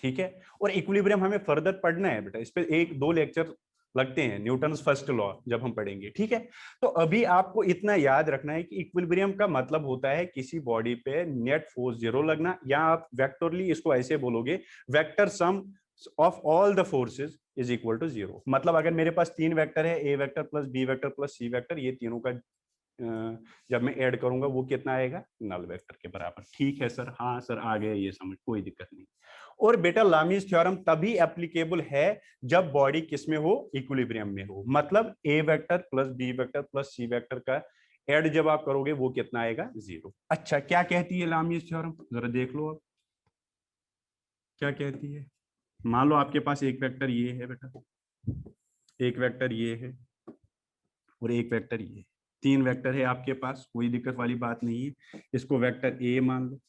ठीक है? और इक्विलिब्रियम हमें फर्दर पढ़ना है बेटा, इस पे एक दो लेक्चर लगते हैं, न्यूटन फर्स्ट लॉ जब हम पढ़ेंगे, ठीक है? तो अभी आपको इतना याद रखना है कि इक्विलिब्रियम का मतलब होता है किसी बॉडी पे नेट फोर्स जीरो लगना, या आप वेक्टरली इसको ऐसे बोलोगे, vector sum of all the forces is equal to zero. मतलब अगर मेरे पास तीन वेक्टर है, A vector plus B vector plus C vector, ये तीनों का जब मैं ऐड करूंगा वो कितना आएगा? नल वेक्टर के बराबर। ठीक है सर, हाँ सर आ गया ये समझ, कोई दिक्कत नहीं। और बेटा लामीज थ्योरम तभी एप्लीकेबल है जब बॉडी किस में हो? इक्विलिब्रियम में हो। मतलब A vector plus B vector plus C vector का ऐड जब आप करोगे वो कितना आएगा? जीरो। अच्छा, क्या कहती है लामीज थ्योरम, जरा देख लो अब क्या कहती है। मान लो आपके पास एक वेक्टर ये है बेटा, एक वेक्टर ये है, और एक वेक्टर ये है। तीन वेक्टर है आपके पास, कोई दिक्कत वाली बात नहीं है। इसको वेक्टर ए मान लो,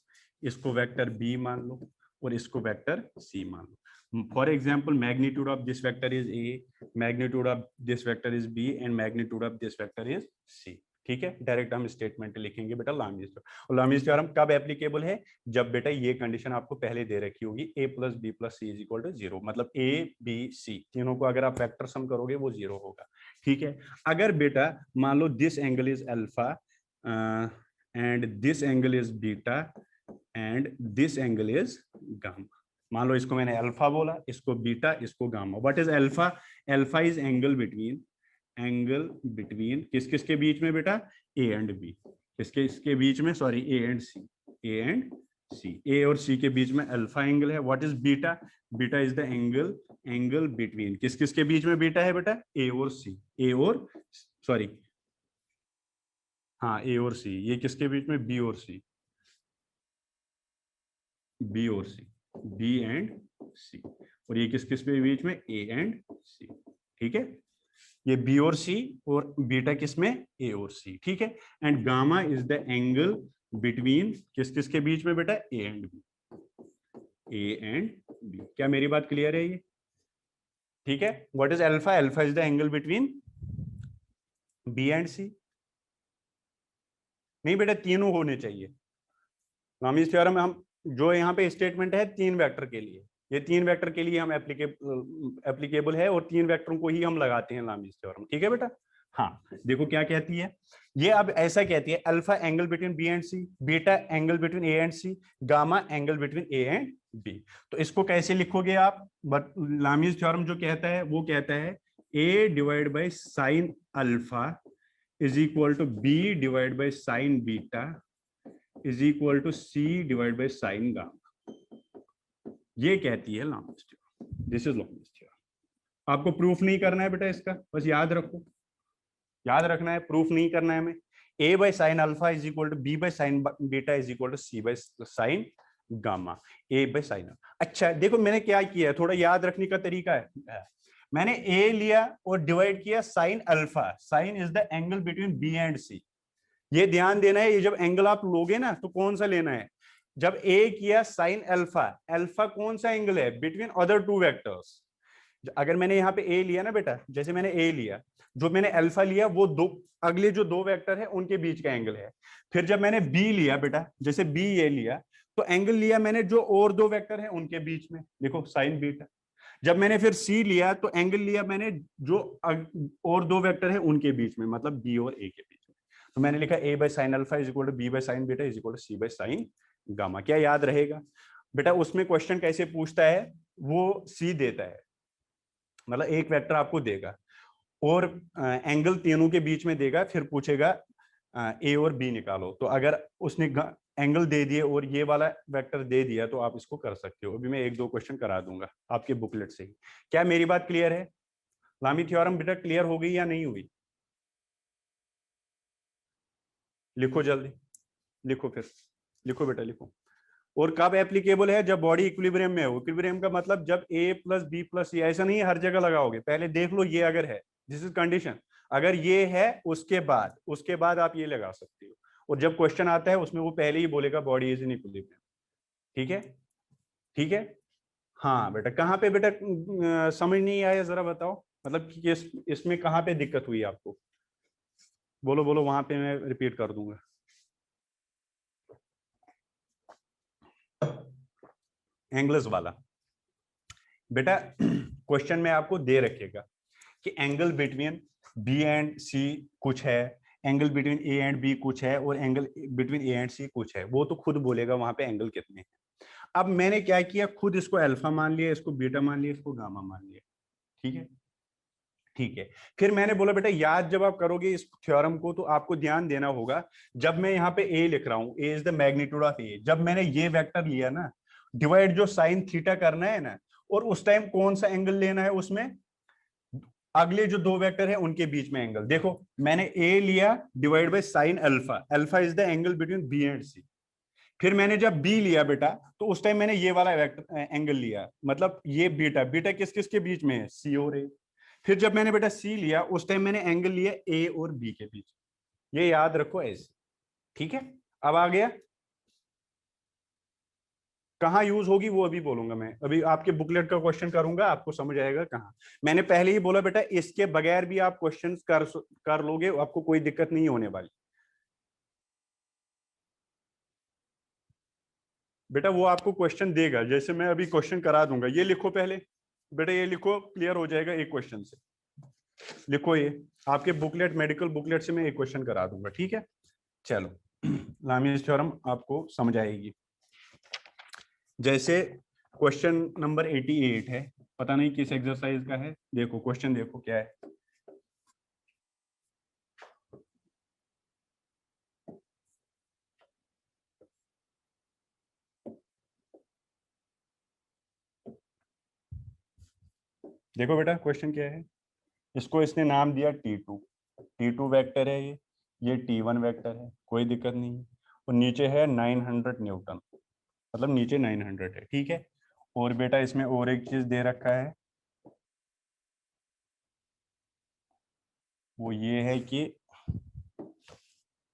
इसको वेक्टर बी मान लो, और इसको वेक्टर सी मान लो। For example magnitude of this vector is A, magnitude of this vector is B, and magnitude of this vector is C. ठीक है, डायरेक्ट हम स्टेटमेंट लिखेंगे बेटा लामीज थ्योरम। और लामीज थ्योरम कब एप्लीकेबल है? जब बेटा ये कंडीशन आपको पहले दे रखी होगी, A plus B plus C is equal to zero. मतलब ए बी सी तीनों को अगर आप वेक्टर सम करोगे वो जीरो होगा, ठीक है? अगर बेटा मान लो this angle is alpha and this angle is beta and this angle is gamma. मान लो इसको मैंने अल्फा बोला, इसको बीटा, इसको gamma. What is alpha? Alpha is angle between, angle between किस किस के बीच में बेटा? A and B. किसके इसके बीच में? Sorry, A and C, A and C, A और सी के बीच में अल्फा एंगल है। What is beta? Beta is the angle, angle between किस किस के बीच में बीटा है बेटा? ए और सी, ए और सॉरी हाँ ए और सी, ये किसके बीच में? बी और सी, बी और सी, बी एंड सी। और ये किस किस के बीच में? ए एंड सी, ठीक है? ये बी और सी, और बीटा किस में? ए और सी, ठीक है? And gamma is the angle between किस किस के बीच में बेटा? A and B, A and B. क्या मेरी बात क्लियर है ये? ठीक है। What is alpha? Alpha is the angle between B and C. नहीं बेटा, तीनों होने चाहिए। लामीज थ्योरम हम जो यहाँ पे स्टेटमेंट है 3 वेक्टर के लिए, ये 3 वेक्टर के लिए हम एप्लीकेबल है और 3 वेक्टरों को ही हम लगाते हैं लामीज थ्योरम। ठीक है बेटा। हाँ देखो क्या कहती है ये, अब ऐसा कहती है alpha angle between B and C, beta angle between A and C, gamma angle between A and B. तो इसको कैसे लिखोगे आप? बट लामीज थ्योरम जो कहता है वो कहता है A divide by sine alpha is equal to B divide by sine beta is equal to C divide by sine gamma. ये कहती है Lami's theorem, this is Lami's theorem. आपको प्रूफ नहीं करना है बेटा इसका, बस याद रखो, याद रखना है, प्रूफ नहीं करना है हमें। a by sine alpha is equal to B by sine beta is equal to C by sine gamma, a by sine. अच्छा देखो मैंने क्या किया है, थोड़ा याद रखने का तरीका है। मैंने a लिया और डिवाइड किया sine alpha, sine is the angle between b and c। ये ध्यान देना है, ये जब एंगल आप लोगे ना तो कौन सा लेना है? जब a किया साइन अल्फा, अल्फा कौन सा एंगल है? Between other two vectors. अगर मैंने यहाँ पे ए लिया ना बेटा, जैसे मैंने ए लिया, जो मैंने अल्फा लिया वो दो अगले जो दो वेक्टर है उनके बीच का एंगल है। फिर जब मैंने बी लिया बेटा, जैसे बी ये लिया, तो एंगल लिया मैंने जो और दो वेक्टर है उनके बीच में, देखो साइन बीटा। जब मैंने फिर सी लिया तो एंगल लिया मैंने जो और दो वेक्टर है उनके बीच में, मतलब बी और ए के बीच में। तो मैंने लिखा A by sine alpha is equal to B by sine beta is equal to C by sine gamma. क्या याद रहेगा बेटा? उसमें क्वेश्चन कैसे पूछता है, वो सी देता है, मतलब एक वेक्टर आपको देगा और एंगल तीनों के बीच में देगा, फिर पूछेगा ए और बी निकालो। तो अगर उसने एंगल दे दिए और ये वाला वेक्टर दे दिया तो आप इसको कर सकते हो। अभी मैं एक दो क्वेश्चन करा दूंगा आपके बुकलेट से ही। क्या मेरी बात क्लियर है? लामी थ्योरम बेटा क्लियर हो गई या नहीं हुई? लिखो जल्दी, लिखो फिर, लिखो बेटा लिखो। और कब एप्लीकेबल है? जब बॉडी इक्विलिब्रियम में हो। इक्विलिब्रियम का मतलब जब ए प्लस बी प्लस सी, ऐसा नहीं है हर जगह लगाओगे, पहले देख लो ये अगर है, दिस इज कंडीशन। अगर ये है उसके बाद आप ये लगा सकते हो। और जब क्वेश्चन आता है उसमें वो पहले ही बोलेगा बॉडी इज इन इक्विलिब्रियम। ठीक है, ठीक है। हाँ बेटा, कहाँ पे बेटा समझ नहीं आया जरा बताओ, मतलब कि इसमें कहाँ पे दिक्कत हुई आपको? बोलो बोलो, वहां पे मैं रिपीट कर दूंगा। एंगल्स वाला बेटा क्वेश्चन में आपको दे रखेगा कि angle between B and C कुछ है, angle between A and B कुछ है, और angle between A and C कुछ है। वो तो खुद बोलेगा वहां पे एंगल कितने हैं। अब मैंने क्या किया, खुद इसको अल्फा मान लिया, इसको बीटा मान लिया, इसको गामा मान लिया। ठीक है, ठीक है। फिर मैंने बोला बेटा याद जब आप करोगे इस थ्योरम को तो आपको ध्यान देना होगा, जब मैं यहाँ पे ए लिख रहा हूं, ए इज द मैग्नीट्यूड ऑफ ए, जब मैंने ये वेक्टर लिया ना, डिवाइड जो साइन थीटा करना है ना, और उस टाइम कौन सा एंगल लेना है उसमें, अगले जो दो वेक्टर है उनके बीच में एंगल। देखो मैंने ए लिया divide by sine alpha, alpha is the angle between B and C. फिर मैंने जब बी लिया बेटा तो उस टाइम मैंने ये वाला वेक्टर एंगल लिया, मतलब ये बीटा, बीटा किस किस के बीच में है? सी और ए। फिर जब मैंने बेटा सी लिया उस टाइम मैंने एंगल लिया ए और बी के बीच। ये याद रखो ऐसे। ठीक है, अब आ गया। कहाँ यूज होगी वो अभी बोलूंगा मैं, अभी आपके बुकलेट का क्वेश्चन करूंगा, आपको समझ आएगा कहाँ। मैंने पहले ही बोला बेटा इसके बगैर भी आप क्वेश्चंस कर लोगे, आपको कोई दिक्कत नहीं होने वाली। बेटा वो आपको क्वेश्चन देगा, जैसे मैं अभी क्वेश्चन करा दूंगा, ये लिखो पहले बेटा, ये लिखो, क्लियर हो जाएगा एक क्वेश्चन से। लिखो ये आपके बुकलेट, मेडिकल बुकलेट से मैं एक क्वेश्चन करा दूंगा। ठीक है, चलो लामीज थ्योरम आपको समझ आएगी। जैसे क्वेश्चन नंबर 88 है, पता नहीं किस एक्सरसाइज का है, देखो क्वेश्चन देखो क्या है। देखो बेटा क्वेश्चन क्या है, इसको इसने नाम दिया T2, T2 वेक्टर है ये T1 वेक्टर है, कोई दिक्कत नहीं है। और नीचे है 900 न्यूटन, मतलब नीचे 900 है। ठीक है, और बेटा इसमें और एक चीज दे रखा है, वो ये है कि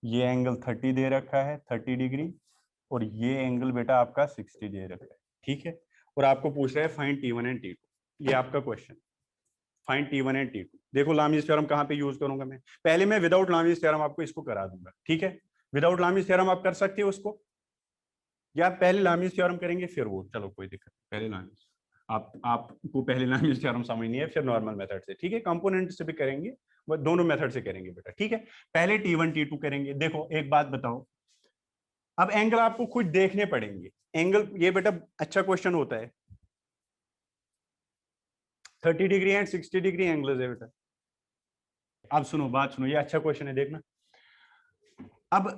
ये एंगल 30 दे रखा है, 30 डिग्री, और ये एंगल बेटा आपका 60 दे रखा है। ठीक है, और आपको पूछ रहा है फाइंड T1 एंड T2, ये आपका question, find T1 and T2। देखो लामीज थ्योरम कहाँ पे यूज करूंगा मैं, पहले मैं विदाउट लामीज थ्योरम आपको इसको करा दूंगा। ठीक है, विदाउट लामीज थ्योरम आप कर सकते हो उसको, या आप पहले लामीज थ्योरम करेंगे फिर वो, चलो कोई दिक्कत नहीं, पहले लामीज, आपको पहले लामीज थ्योरम समझनी है, फिर नॉर्मल मेथड से, ठीक है, कंपोनेंट से भी करेंगे, वो दोनों मेथड से करेंगे बेटा, ठीक है। पहले T1 T2 करेंगे। देखो एक बात बताओ, अब एंगल आपको खुद देखने पड़ेंगे। एंगल ये बेटा अच्छा क्वेश्चन होता है, 30 डिग्री एंड 60 डिग्री एंगल है बेटा। अब सुनो, बात सुनो, ये अच्छा क्वेश्चन है, देखना। अब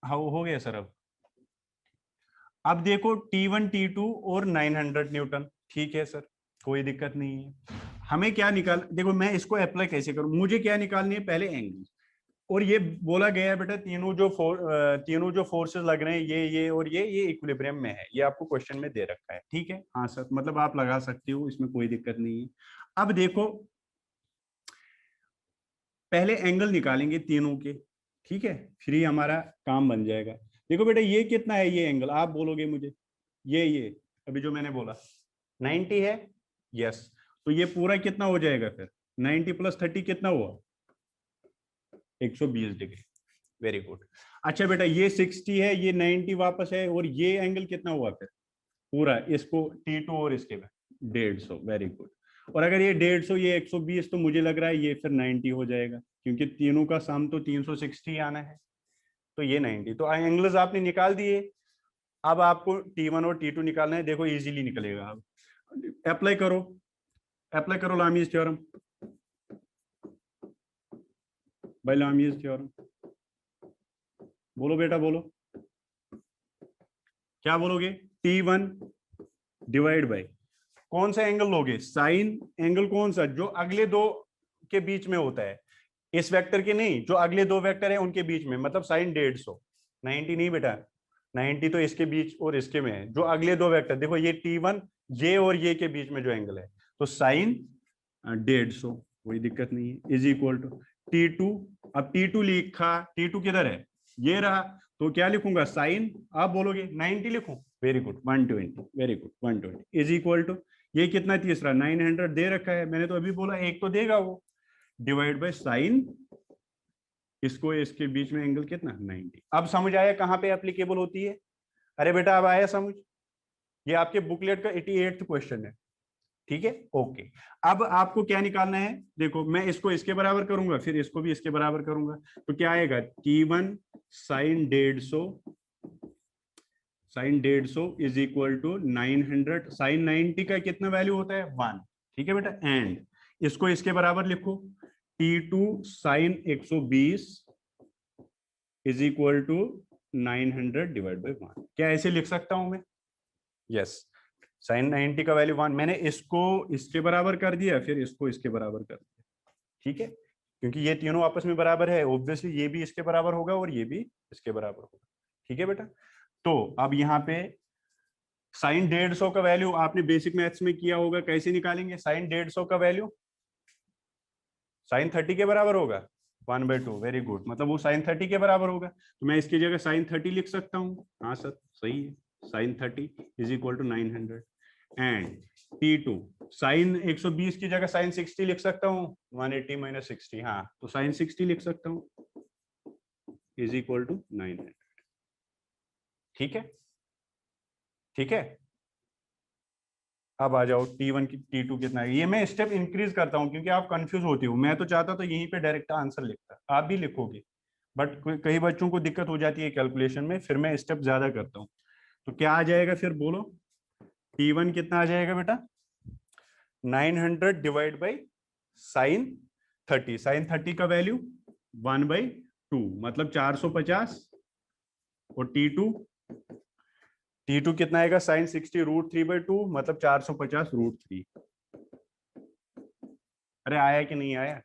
हाँ हो गया सर। अब देखो T1 T2 और 900 न्यूटन, ठीक है सर, कोई दिक्कत नहीं है। हमें क्या निकाल, देखो मैं इसको अप्लाई कैसे करूं, मुझे क्या निकालनी है, पहले एंगल। और ये बोला गया है बेटा तीनों जो फोर्सेस लग रहे हैं, ये और ये इक्विलिब्रियम में है, ये आपको क्वेश्चन में दे रखा है, ठीक है। हाँ सर, मतलब आप लगा सकते हो, इसमें कोई दिक्कत नहीं है। अब देखो पहले एंगल निकालेंगे तीनों के, ठीक है, फिर ही हमारा काम बन जाएगा। देखो बेटा ये कितना है, ये एंगल आप बोलोगे मुझे, ये अभी जो मैंने बोला 90 है, यस। तो ये पूरा कितना हो जाएगा फिर, 90 + 30 कितना हुआ, 120 डिग्री। Very good. अच्छा बेटा ये 60 है, ये 90 वापस है, और ये एंगल कितना हुआ फिर पूरा, इसको T2 और इसके में 150। Very good. और अगर ये 150 ये 120, तो मुझे लग रहा है ये फिर 90 हो जाएगा, क्योंकि तीनों का सम तो 360 आना है, तो ये 90। तो एंगल्स आपने निकाल दिए। अब आपको T1 और T2 निकालना है, देखो इजीली निकलेगा। अब अप्लाई करो, अप्लाई करो लामीज थ्योरम, भाई लामीज थ्योरम, बोलो बेटा बोलो, क्या बोलोगे, T1 डिवाइड बाय कौन सा एंगल लोगे, साइन एंगल, कौन सा, जो अगले दो के बीच में होता है, इस वेक्टर के नहीं, जो अगले दो वेक्टर है उनके बीच में, मतलब साइन 150, 90 नहीं बेटा, 90 तो इसके बीच और इसके में है, जो अगले दो वेक्टर, देखो ये T1 ये और ये के बीच में जो एंगल है, तो साइन 150, कोई दिक्कत नहीं है, इज इक्वल टू T2। अब T2 लिखा, T2 किधर है, ये रहा, तो क्या लिखूंगा, साइन, आप बोलोगे 90 लिखूं, very good 120, very good 120 is equal to, ये कितना तीसरा 900 दे रखा है, मैंने तो अभी बोला एक तो देगा वो, डिवाइड बाय साइन, इसको इसके बीच में एंगल कितना 90। अब समझ आया कहां पे एप्लीकेबल होती है, अरे बेटा अब आया समझ, ये आपके बुकलेट का 88वां क्वेश्चन है, ठीक है, ओके। अब आपको क्या निकालना है, देखो मैं इसको इसके बराबर करूंगा, फिर इसको भी इसके बराबर करूंगा, तो क्या आएगा, T1 sine 150, sine 150 is equal to 900, sine 90 का कितना वैल्यू होता है 1, ठीक है बेटा, एंड इसको इसके बराबर लिखो, T2 sine 120 is equal to 900 divide by 1। क्या ऐसे लिख सकता हूं मैं, यस, साइन 90 का वैल्यू 1, मैंने इसको इसके बराबर कर दिया, फिर इसको इसके बराबर कर दिया, ठीक है, क्योंकि ये तीनों आपस में बराबर है, ऑब्वियसली ये भी इसके बराबर होगा और ये भी इसके बराबर होगा, ठीक है बेटा। तो अब यहाँ पे साइन 150 का वैल्यू आपने बेसिक मैथ्स में किया होगा, कैसे निकालेंगे, साइन 150 का वैल्यू साइन 30 के बराबर होगा 1/2, वेरी गुड, मतलब वो साइन 30 के बराबर होगा, तो मैं इसकी जगह साइन 30 लिख सकता हूँ, हाँ सर सही है, sine 30 is equal to 900, and T2 sine 120 की जगह साइन 60 लिख सकता हूँ, 180 - 60, हाँ तो साइन 60 लिख सकता हूँ, इज इक्वल टू 900, ठीक है, ठीक है। अब आ जाओ T1 की T2 कितना है, ये मैं स्टेप इंक्रीज करता हूँ क्योंकि आप कंफ्यूज होते हो, मैं तो चाहता तो यहीं पे डायरेक्ट आंसर लिखता, आप भी लिखोगे, बट कई बच्चों को दिक्कत हो जाती है कैलकुलेशन में, फिर मैं स्टेप ज्यादा करता हूँ। तो क्या आ जाएगा फिर बोलो, T1 कितना आ जाएगा बेटा, 900 डिवाइड बाई साइन 30, साइन 30 का वैल्यू 1/2, मतलब 450, और T2 कितना आएगा, साइन 60 √3/2, मतलब 450 √3। अरे आया कि नहीं आया,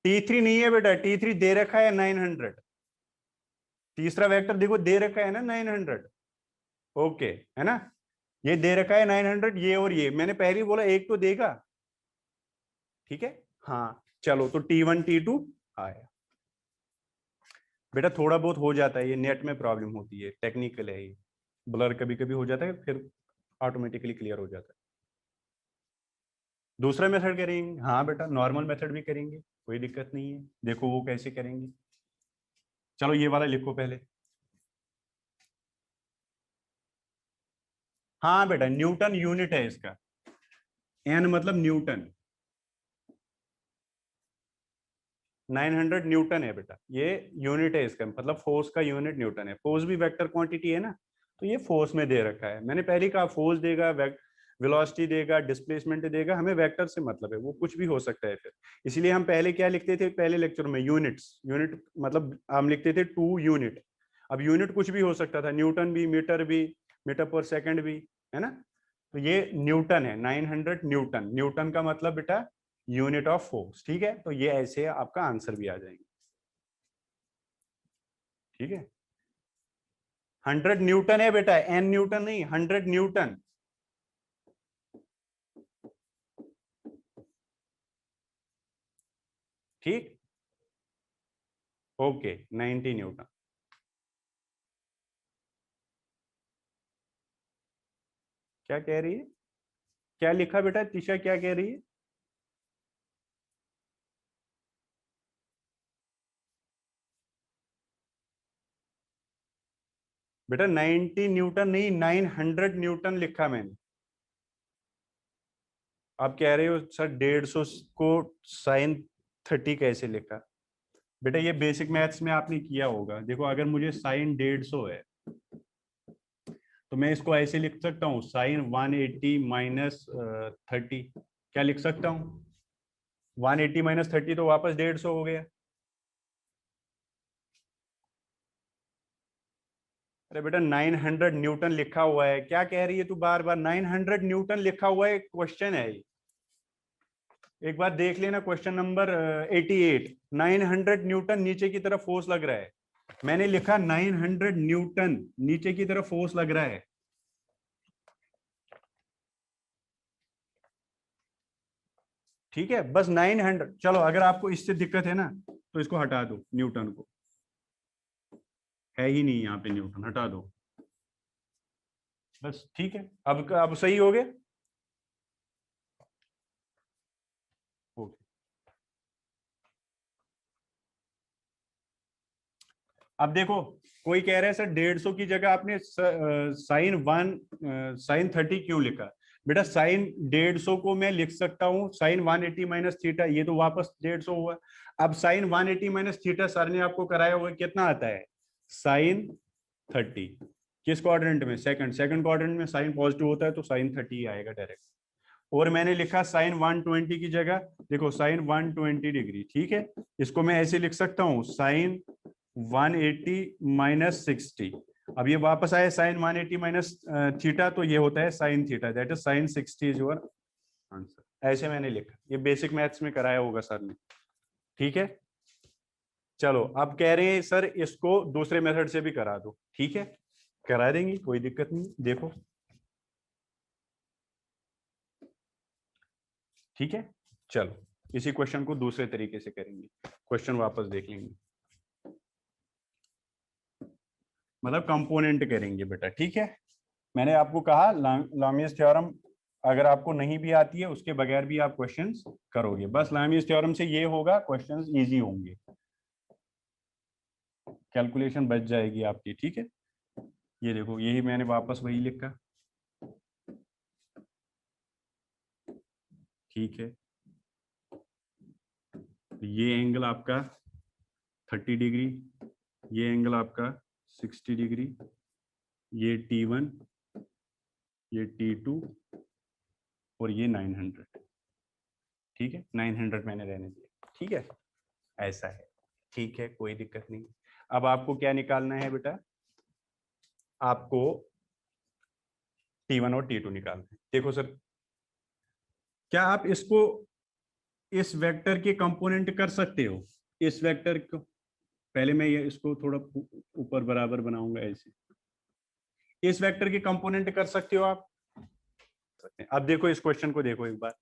T3 नहीं है बेटा, T3 दे रखा है 900, तीसरा वेक्टर देखो दे रखा है ना 900, ओके है ना, ये दे रखा है 900, ये और ये मैंने पहले ही बोला एक तो देगा, ठीक है, हाँ चलो, तो T1 T2 आया बेटा, थोड़ा बहुत हो जाता है, ये नेट में प्रॉब्लम होती है, टेक्निकल है ये, ब्लर कभी कभी हो जाता है, फिर ऑटोमेटिकली क्लियर हो जाता है। दूसरा मेथड करेंगे, हाँ बेटा नॉर्मल मेथड भी करेंगे, कोई दिक्कत नहीं है, देखो वो कैसे करेंगे, चलो ये वाला लिखो पहले। हाँ बेटा, न्यूटन यूनिट है इसका, एन मतलब न्यूटन। 900 न्यूटन है बेटा, ये यूनिट है इसका, मतलब फोर्स का यूनिट न्यूटन है। फोर्स भी वेक्टर क्वांटिटी है ना, तो ये फोर्स में दे रखा है। मैंने पहले कहा फोर्स देगा, वेलोसिटी देगा, डिस्प्लेसमेंट देगा, हमें वेक्टर से मतलब है, वो कुछ भी हो सकता है फिर। इसलिए हम पहले क्या लिखते थे, पहले लेक्चर में यूनिट्स, यूनिट मतलब हम लिखते थे 2 यूनिट। अब यूनिट कुछ भी हो सकता था, न्यूटन भी, मीटर पर सेकंड भी, है ना। तो ये न्यूटन है, 900 न्यूटन। न्यूटन का मतलब बेटा यूनिट ऑफ फोर्स, ठीक है। तो ये ऐसे आपका आंसर भी आ जाएंगे, ठीक है। 100 न्यूटन है बेटा, एन न्यूटन नहीं, 100 न्यूटन। ठीक, ओके, 90 न्यूटन। क्या कह रही है, क्या लिखा बेटा, तिशा क्या कह रही है? बेटा 90 न्यूटन नहीं, 900 न्यूटन लिखा मैंने। आप कह रहे हो सर 150 को साइन 30 कैसे लिखा? बेटा ये बेसिक मैथ्स में आपने किया होगा। देखो अगर मुझे साइन 150 है, तो मैं इसको ऐसे लिख सकता हूँ, साइन 180 माइनस 30। क्या लिख सकता हूँ? 180 माइनस 30 तो वापस 150 हो गया। अरे बेटा 900 न्यूटन लिखा हुआ है, क्या कह रही है तू बार बार? 900 न्यूटन लिखा हुआ है, क्वेश्चन है ये। एक बार देख लेना क्वेश्चन नंबर 88। 900 न्यूटन नीचे की तरफ फोर्स लग रहा है, मैंने लिखा 900 न्यूटन नीचे की तरफ फोर्स लग रहा है। ठीक है, बस 900। चलो अगर आपको इससे दिक्कत है ना, तो इसको हटा दो, न्यूटन को, है ही नहीं यहाँ पे न्यूटन, हटा दो बस। ठीक है, अब सही हो गया। ओके, अब देखो, कोई कह रहा है सर 150 की जगह आपने साइन 30 क्यों लिखा? बेटा साइन 150 को मैं लिख सकता हूँ साइन 180 माइनस थीटा, ये तो वापस 150 हुआ। अब साइन 180 माइनस थीटा सर ने आपको कराया होगा, कितना आता है? साइन 30। किस क्वाड्रेंट में? सेकंड। सेकंड क्वाड्रेंट में साइन पॉजिटिव होता है, तो साइन 30 आएगा डायरेक्ट। और मैंने लिखा साइन 120 की जगह, देखो साइन 120 डिग्री, ठीक है। इसको मैं ऐसे लिख सकता हूँ, साइन 180 माइनस 60। अब ये वापस आए साइन 180 माइनस थीटा, तो ये होता है sine theta, that is sine 60 is your answer. ऐसे मैंने लिखा, ये बेसिक मैथ्स में कराया होगा सर ने, ठीक है। चलो अब कह रहे हैं सर इसको दूसरे मेथड से भी करा दो, ठीक है, करा देंगे, कोई दिक्कत नहीं। देखो, ठीक है, चलो इसी क्वेश्चन को दूसरे तरीके से करेंगे। क्वेश्चन वापस देख लेंगे, मतलब कंपोनेंट करेंगे बेटा, ठीक है। मैंने आपको कहा लामियस थ्योरम अगर आपको नहीं भी आती है, उसके बगैर भी आप क्वेश्चंस करोगे, बस लामियस थ्योरम से ये होगा, क्वेश्चंस इजी होंगे, कैलकुलेशन बच जाएगी आपकी, ठीक है। ये देखो, यही मैंने वापस वही लिखा, ठीक है। तो ये एंगल आपका 30 डिग्री, ये एंगल आपका 60 डिग्री, ये T1, ये T2 और ये 900, ठीक है। 900 मैंने रहने दिया, ठीक है, ऐसा है, ठीक है, कोई दिक्कत नहीं। अब आपको क्या निकालना है बेटा? आपको T1 और T2 निकालना है। देखो सर, क्या आप इसको इस वेक्टर के कंपोनेंट कर सकते हो? इस वेक्टर को पहले मैं ये इसको थोड़ा ऊपर बराबर बनाऊंगा ऐसे, इस वेक्टर के कंपोनेंट कर सकते हो आप? अब देखो इस क्वेश्चन को देखो एक बार,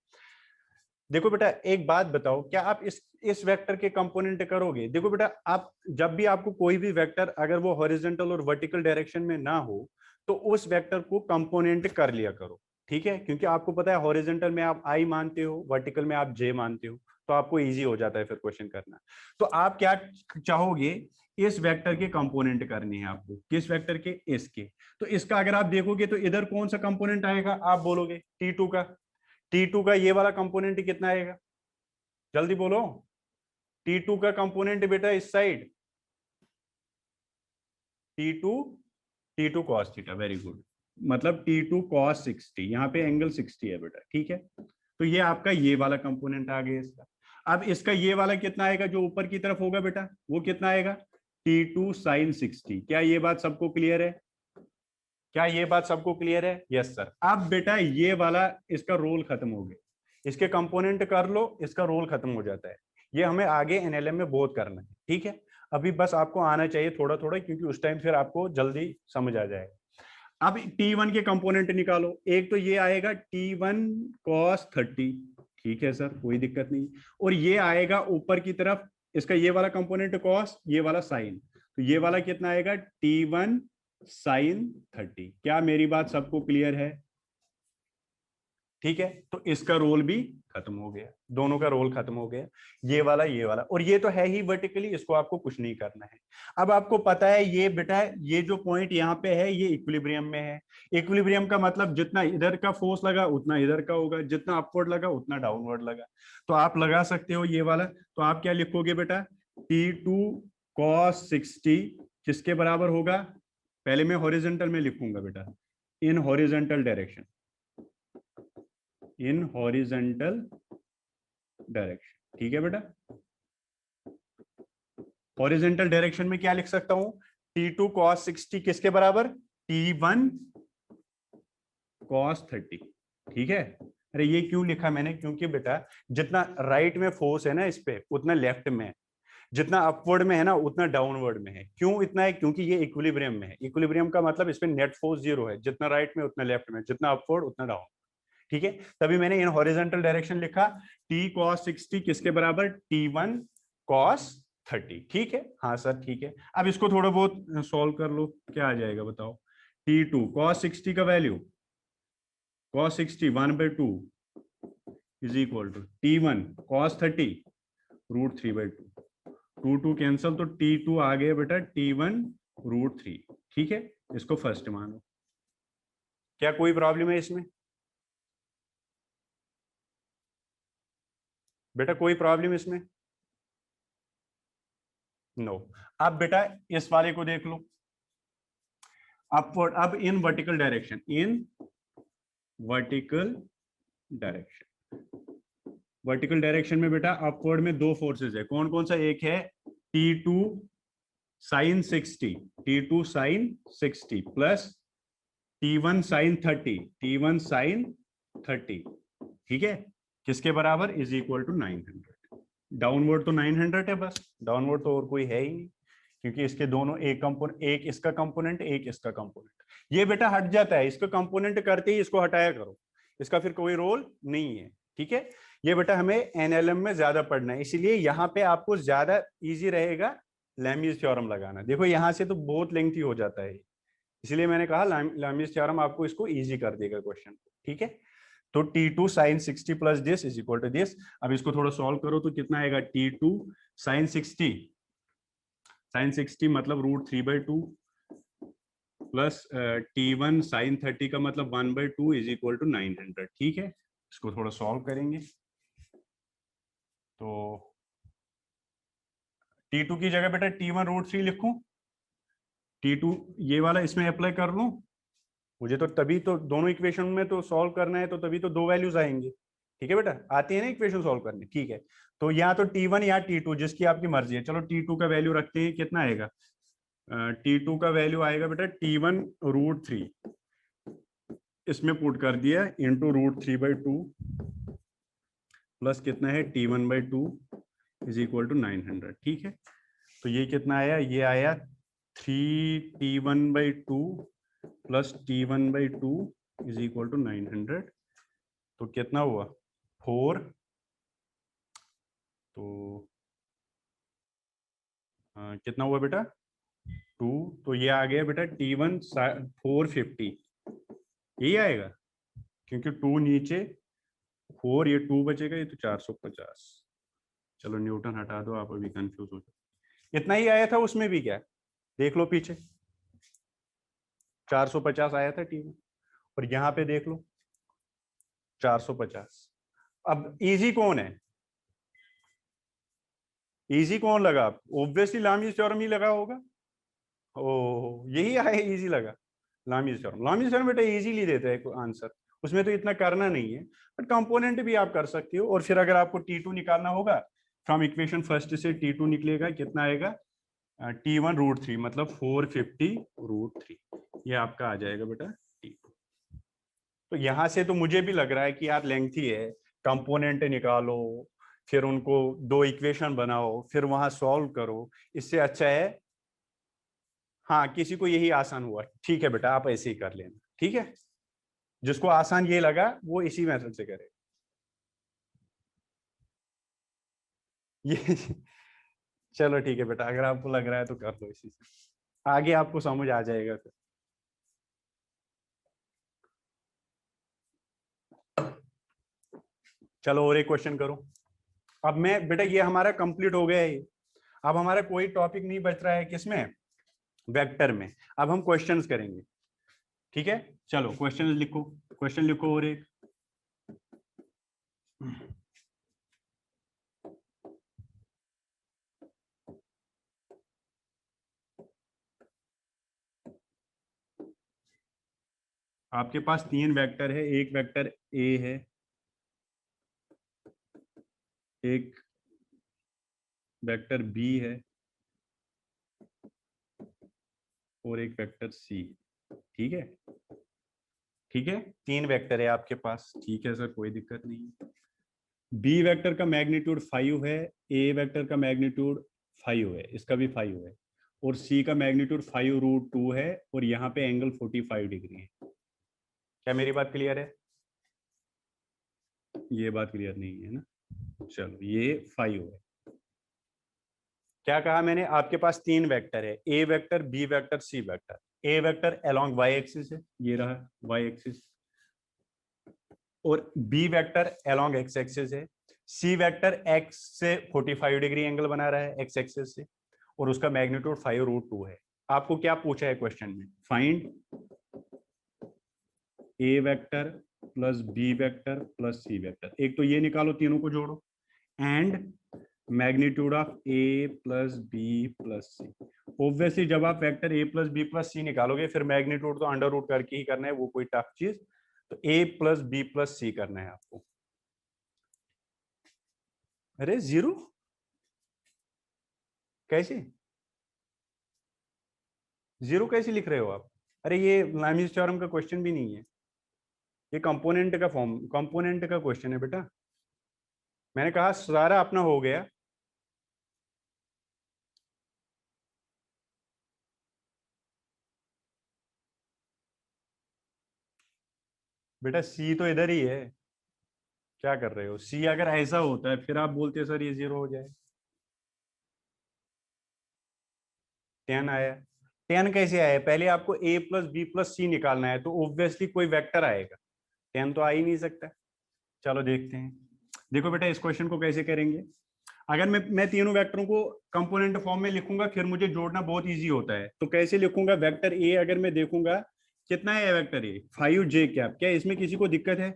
देखो बेटा एक बात बताओ, क्या आप इस वेक्टर के कंपोनेंट करोगे? देखो बेटा, आप जब भी आपको कोई भी वेक्टर अगर वो हॉरिजॉन्टल और वर्टिकल डायरेक्शन में ना हो, तो उस वेक्टर को कंपोनेंट कर लिया करो, ठीक है। क्योंकि आपको पता है हॉरिजॉन्टल में आप आई मानते हो, वर्टिकल में आप जे मानते हो, तो आपको इजी हो जाता है फिर क्वेश्चन करना। तो आप क्या चाहोगे इस वेक्टर के कंपोनेंट करने हैं आपको। किस वेक्टर के? इसके। तो इसका अगर आप देखोगे तो इधर कौन सा कंपोनेंट आएगा? आप बोलोगे T2 का। T2 का ये वाला कंपोनेंट कितना आएगा? जल्दी बोलो। T2 का कंपोनेंट बेटा इस side T2 T2 cos theta, very good. मतलब T2 cos 60, यहाँ पे एंगल 60 है बेटा, ठीक है। तो ये आपका ये वाला कंपोनेंट आ गया इसका। अब इसका ये वाला कितना आएगा जो ऊपर की तरफ होगा बेटा, वो कितना आएगा? T2 sin 60। क्या ये बात सबको क्लियर है? क्या ये बात सबको क्लियर है? Yes sir. अब बेटा ये वाला इसका रोल खत्म हो गया, इसके कंपोनेंट कर लो, इसका रोल खत्म हो जाता है। ये हमें आगे एनएलएम में बहुत करना है, ठीक है। अभी बस आपको आना चाहिए थोड़ा थोड़ा, क्योंकि उस टाइम फिर आपको जल्दी समझ आ जाएगा। अब T1 के कंपोनेंट निकालो। एक तो ये आएगा T1 cos 30, ठीक है सर, कोई दिक्कत नहीं। और ये आएगा ऊपर की तरफ, इसका ये वाला कंपोनेंट cos, ये वाला sin। तो ये वाला कितना आएगा? T1 sin 30। क्या मेरी बात सबको क्लियर है? ठीक है। तो इसका रोल भी खत्म हो गया, दोनों का रोल खत्म हो गया, ये वाला ये वाला। और ये तो है ही वर्टिकली, इसको आपको कुछ नहीं करना है। अब आपको पता है ये बेटा, ये जो पॉइंट यहाँ पे है ये इक्विलिब्रियम में है। इक्विलिब्रियम का मतलब जितना इधर का फोर्स लगा उतना इधर का होगा, जितना अपवर्ड लगा उतना डाउनवर्ड लगा। तो आप लगा सकते हो ये वाला। तो आप क्या लिखोगे बेटा? T2 cos 60 किसके बराबर होगा? पहले मैं हॉरिजॉन्टल में लिखूंगा बेटा, in horizontal direction, in horizontal direction, ठीक है बेटा। हॉरिजॉन्टल डायरेक्शन में क्या लिख सकता हूं? T2 cos 60 किसके बराबर? T1 cos 30, ठीक है। अरे ये क्यों लिखा मैंने? क्योंकि बेटा जितना राइट में फोर्स है ना इस पे, उतना लेफ्ट में है। जितना अपवर्ड में है ना उतना डाउनवर्ड में है। क्यों इतना है? क्योंकि ये इक्विलिब्रियम में है। इक्विलिब्रियम का मतलब इसमें नेट फोर्स जीरो है, जितना राइट में उतना लेफ्ट में, जितना अपवर्ड उतना डाउन, ठीक है। तभी मैंने इन हॉरिजॉन्टल डायरेक्शन लिखा। T cos 60 किसके बराबर? T1 cos 30, ठीक है। हाँ सर ठीक है। अब इसको थोड़ा बहुत सॉल्व कर लो, क्या आ जाएगा बताओ? T2 cos 60 का value, cos 60 1/2 is equal to T1 cos 30 √3/2। 2 cancel, तो T2 आ गया बेटा T1 √3, ठीक है। इसको फर्स्ट मानो। क्या कोई प्रॉब्लम है इसमें बेटा? कोई प्रॉब्लम इसमें? नो। अब बेटा इस वाले को देख लो, अपवर्ड। अब in vertical direction, in vertical direction, vertical direction में बेटा अपवर्ड में दो फोर्सेस है। कौन कौन सा? एक है T2 sin 60, T2 sin 60 plus T1 sin 30, T1 sin 30, ठीक है। किसके बराबर? Is equal to 900। डाउनवर्ड तो 900 है बस, डाउनवर्ड तो और कोई है ही नहीं, क्योंकि इसके दोनों एक कंपोनेंट, एक इसका कंपोनेंट एक इसका कंपोनेंट। ये बेटा हट जाता है, इसका कंपोनेंट करते ही इसको हटाया करो, इसका फिर कोई रोल नहीं है, ठीक है। ये बेटा हमें एनएलएम में ज्यादा पढ़ना है, इसीलिए यहाँ पे आपको ज्यादा इजी रहेगा लैमीज थ्योरम लगाना। देखो यहाँ से तो बहुत लेंथी हो जाता है, इसलिए मैंने कहा लैमीज थ्योरम आपको इसको इजी कर देगा क्वेश्चन, ठीक है। तो T2 sin 60 plus this is equal to this. अब इसको थोड़ा सॉल्व करो तो कितना आएगा? T2 sin 60, sin 60 मतलब √3/2 प्लस T1 sin 30 का मतलब 1/2 इज इक्वल टू 900, ठीक है। इसको थोड़ा सॉल्व करेंगे तो T2 की जगह बेटा T1 √3 लिखूं, T2 ये वाला इसमें अप्लाई कर लूं। मुझे तो तभी तो दोनों इक्वेशन में तो सॉल्व करना है, तो तभी तो दो वैल्यूज आएंगे, ठीक है बेटा। आती है ना इक्वेशन सॉल्व करने, ठीक है। तो या तो T1 या T2, जिसकी आपकी मर्जी है। चलो T2 का वैल्यू रखते हैं, कितना आएगा? T2 का वैल्यू आएगा बेटा T1 √3, इसमें पुट कर दिया इंटू √3/2 प्लस कितना है T1/2 इज इक्वल टू 900, ठीक है। तो ये कितना आया? ये आया 3T1/2 plus T1/2 is equal to 900। तो कितना हुआ? 4। तो कितना हुआ बेटा? 2। तो ये आ गया बेटा T1 450, यही आएगा, क्योंकि 2 नीचे 4, ये 2 बचेगा, ये तो 450। चलो न्यूटन हटा दो, आप अभी कंफ्यूज हो जाओ। इतना ही आया था उसमें भी क्या, देख लो पीछे 450 आया था T1, और यहां पे देख लो 450। अब इजी कौन है, इजी कौन लगा आपको, ऑब्वियसली लामीज थ्योरम ही लगा होगा। ओ यही आया, इजी लगा लामीज थ्योरम। लामीज थ्योरम बेटा इजीली देता है आंसर, उसमें तो इतना करना नहीं है, बट कंपोनेंट भी आप कर सकते हो। और फिर अगर आपको T2 निकालना होगा फ्रॉम इक्वेशन फर्स्ट से T2 निकलेगा, कितना आएगा T1 √3, मतलब 450 √3, ये आपका आ जाएगा बेटा T2। तो यहां से तो मुझे भी लग रहा है कि यार लेंथी है, कंपोनेंट निकालो, फिर उनको दो इक्वेशन बनाओ, फिर वहां सॉल्व करो, इससे अच्छा है। हाँ किसी को यही आसान हुआ, ठीक है बेटा आप ऐसे ही कर लेना, ठीक है, जिसको आसान ये लगा वो इसी मेथड से करे ये चलो ठीक है बेटा, अगर आपको लग रहा है तो कर लो इसी से, आगे आपको समझ आ जाएगा फिर। चलो और एक क्वेश्चन करो। अब मैं बेटा, ये हमारा कंप्लीट हो गया है, अब हमारा कोई टॉपिक नहीं बच रहा है किसमें, वेक्टर में। अब हम क्वेश्चंस करेंगे, ठीक है। चलो क्वेश्चन लिखो, क्वेश्चन लिखो और एक। आपके पास तीन वेक्टर है, एक वेक्टर ए है, एक वेक्टर बी है, और एक वेक्टर सी, ठीक है। ठीक है, तीन वेक्टर है आपके पास, ठीक है सर कोई दिक्कत नहीं। बी वेक्टर का मैग्नीट्यूड 5 है, ए वेक्टर का मैग्नीट्यूड 5 है, इसका भी 5 है, और सी का मैग्नीट्यूड 5 √2 है, और यहाँ पे एंगल 45 डिग्री है। क्या मेरी बात क्लियर है, ये बात क्लियर नहीं है ना, चलो ये 5 है। क्या कहा मैंने, आपके पास तीन वेक्टर है, A vector B vector C vector. A vector along Y axis है, ये रहा वाई एक्सिस, और B vector along X axis है। सी वेक्टर एक्स से 45 डिग्री एंगल बना रहा है एक्स एक्सिस से, और उसका मैग्नीट्यूड 5 √2 है। आपको क्या पूछा है क्वेश्चन में, find A vector plus B vector plus C vector, एक तो ये निकालो, तीनों को जोड़ो, and magnitude of A plus B plus C. Obviously जब आप vector A plus B plus C निकालोगे, फिर मैग्नीट्यूड तो अंडर रूट करके ही करना है, वो कोई टफ चीज, तो ए प्लस बी प्लस सी करना है आपको। अरे जीरो कैसे, जीरो कैसे लिख रहे हो आप, अरे ये लामीज थ्योरम का क्वेश्चन भी नहीं है, ये कंपोनेंट का फॉर्म, कंपोनेंट का क्वेश्चन है बेटा। मैंने कहा सारा अपना हो गया। बेटा सी तो इधर ही है, क्या कर रहे हो, सी अगर ऐसा होता है फिर आप बोलते सर ये जीरो हो जाए। 10 आया, 10 कैसे आया, पहले आपको ए प्लस बी प्लस सी निकालना है, तो ऑब्वियसली कोई वेक्टर आएगा, 10 तो आ ही नहीं सकता। चलो देखते हैं, देखो बेटा इस क्वेश्चन को कैसे करेंगे। अगर मैं तीनों वेक्टरों को कंपोनेंट फॉर्म में लिखूंगा, फिर मुझे जोड़ना बहुत इजी होता है। तो कैसे लिखूंगा, वेक्टर ए अगर मैं देखूंगा, कितना है वेक्टर ए, 5j कैप, क्या इसमें किसी को दिक्कत है।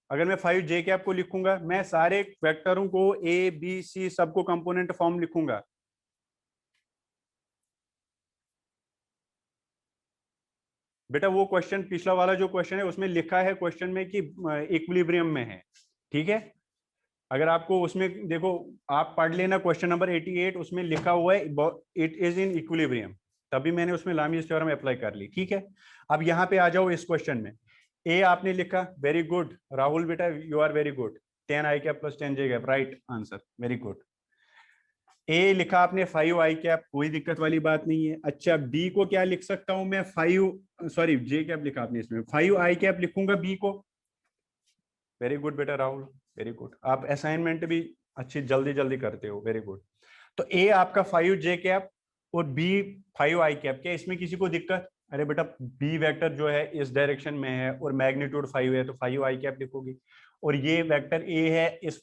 अगर मैं 5j कैप को लिखूंगा, मैं सारे वेक्टरों को ए बी सी सबको कंपोनेंट फॉर्म लिखूंगा। बेटा वो क्वेश्चन पिछला वाला जो क्वेश्चन है उसमें लिखा है क्वेश्चन में कि इक्विलिब्रियम में है, ठीक है। अगर आपको उसमें देखो, आप पढ़ लेना क्वेश्चन नंबर 88, उसमें लिखा हुआ है इट इज इन इक्विलिब्रियम, तभी मैंने उसमें लामीज थ्योरम अप्लाई कर ली, ठीक है। अब यहाँ पे आ जाओ इस क्वेश्चन में, ए आपने लिखा, वेरी गुड राहुल बेटा, you are very good, 10i cap plus 10j cap, right answer, very good. A लिखा आपने 5i कैप, कोई दिक्कत वाली बात नहीं है। अच्छा बी को क्या लिख सकता हूं मैं, 5 j कैप लिखा आपने, इसमें 5i कैप लिखूंगा बी को। वेरी गुड बेटा राहुल, वेरी गुड, आप असाइनमेंट भी अच्छी जल्दी जल्दी करते हो, वेरी गुड। तो ए आपका 5j कैप और बी 5i कैप, क्या इसमें किसी को दिक्कत, अरे बेटा बी वेक्टर जो है इस डायरेक्शन में है और मैग्नीट्यूड 5 है तो 5 आई कैप लिखोगी, और ये वेक्टर ए है इस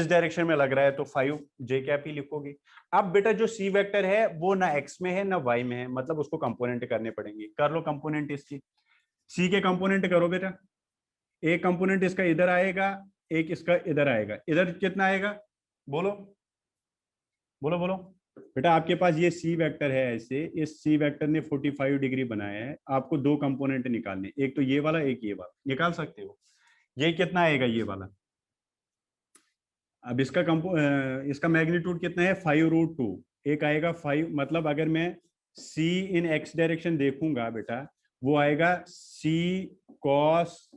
डायरेक्शन में लग रहा है तो 5 जे कैप ही लिखोगी। अब बेटा जो सी वेक्टर है वो ना एक्स में है ना वाई में है, मतलब उसको कंपोनेंट करने पड़ेंगे। कर लो कंपोनेंट इसकी, सी के कंपोनेंट करो बेटा। एक कंपोनेंट इसका इधर आएगा, एक इसका इधर आएगा। इधर कितना आएगा बोलो, बोलो बोलो। बेटा आपके पास ये सी वेक्टर है, ऐसे इस सी वेक्टर ने 45 डिग्री बनाया है, आपको दो कंपोनेंट निकालने, एक तो ये वाला एक ये वाला, निकाल सकते हो। ये कितना आएगा ये वाला, अब इसका मैग्नीट्यूड कितना है 5√2, एक आएगा 5, मतलब अगर मैं सी इन एक्स डायरेक्शन देखूंगा बेटा वो आएगा सी कॉस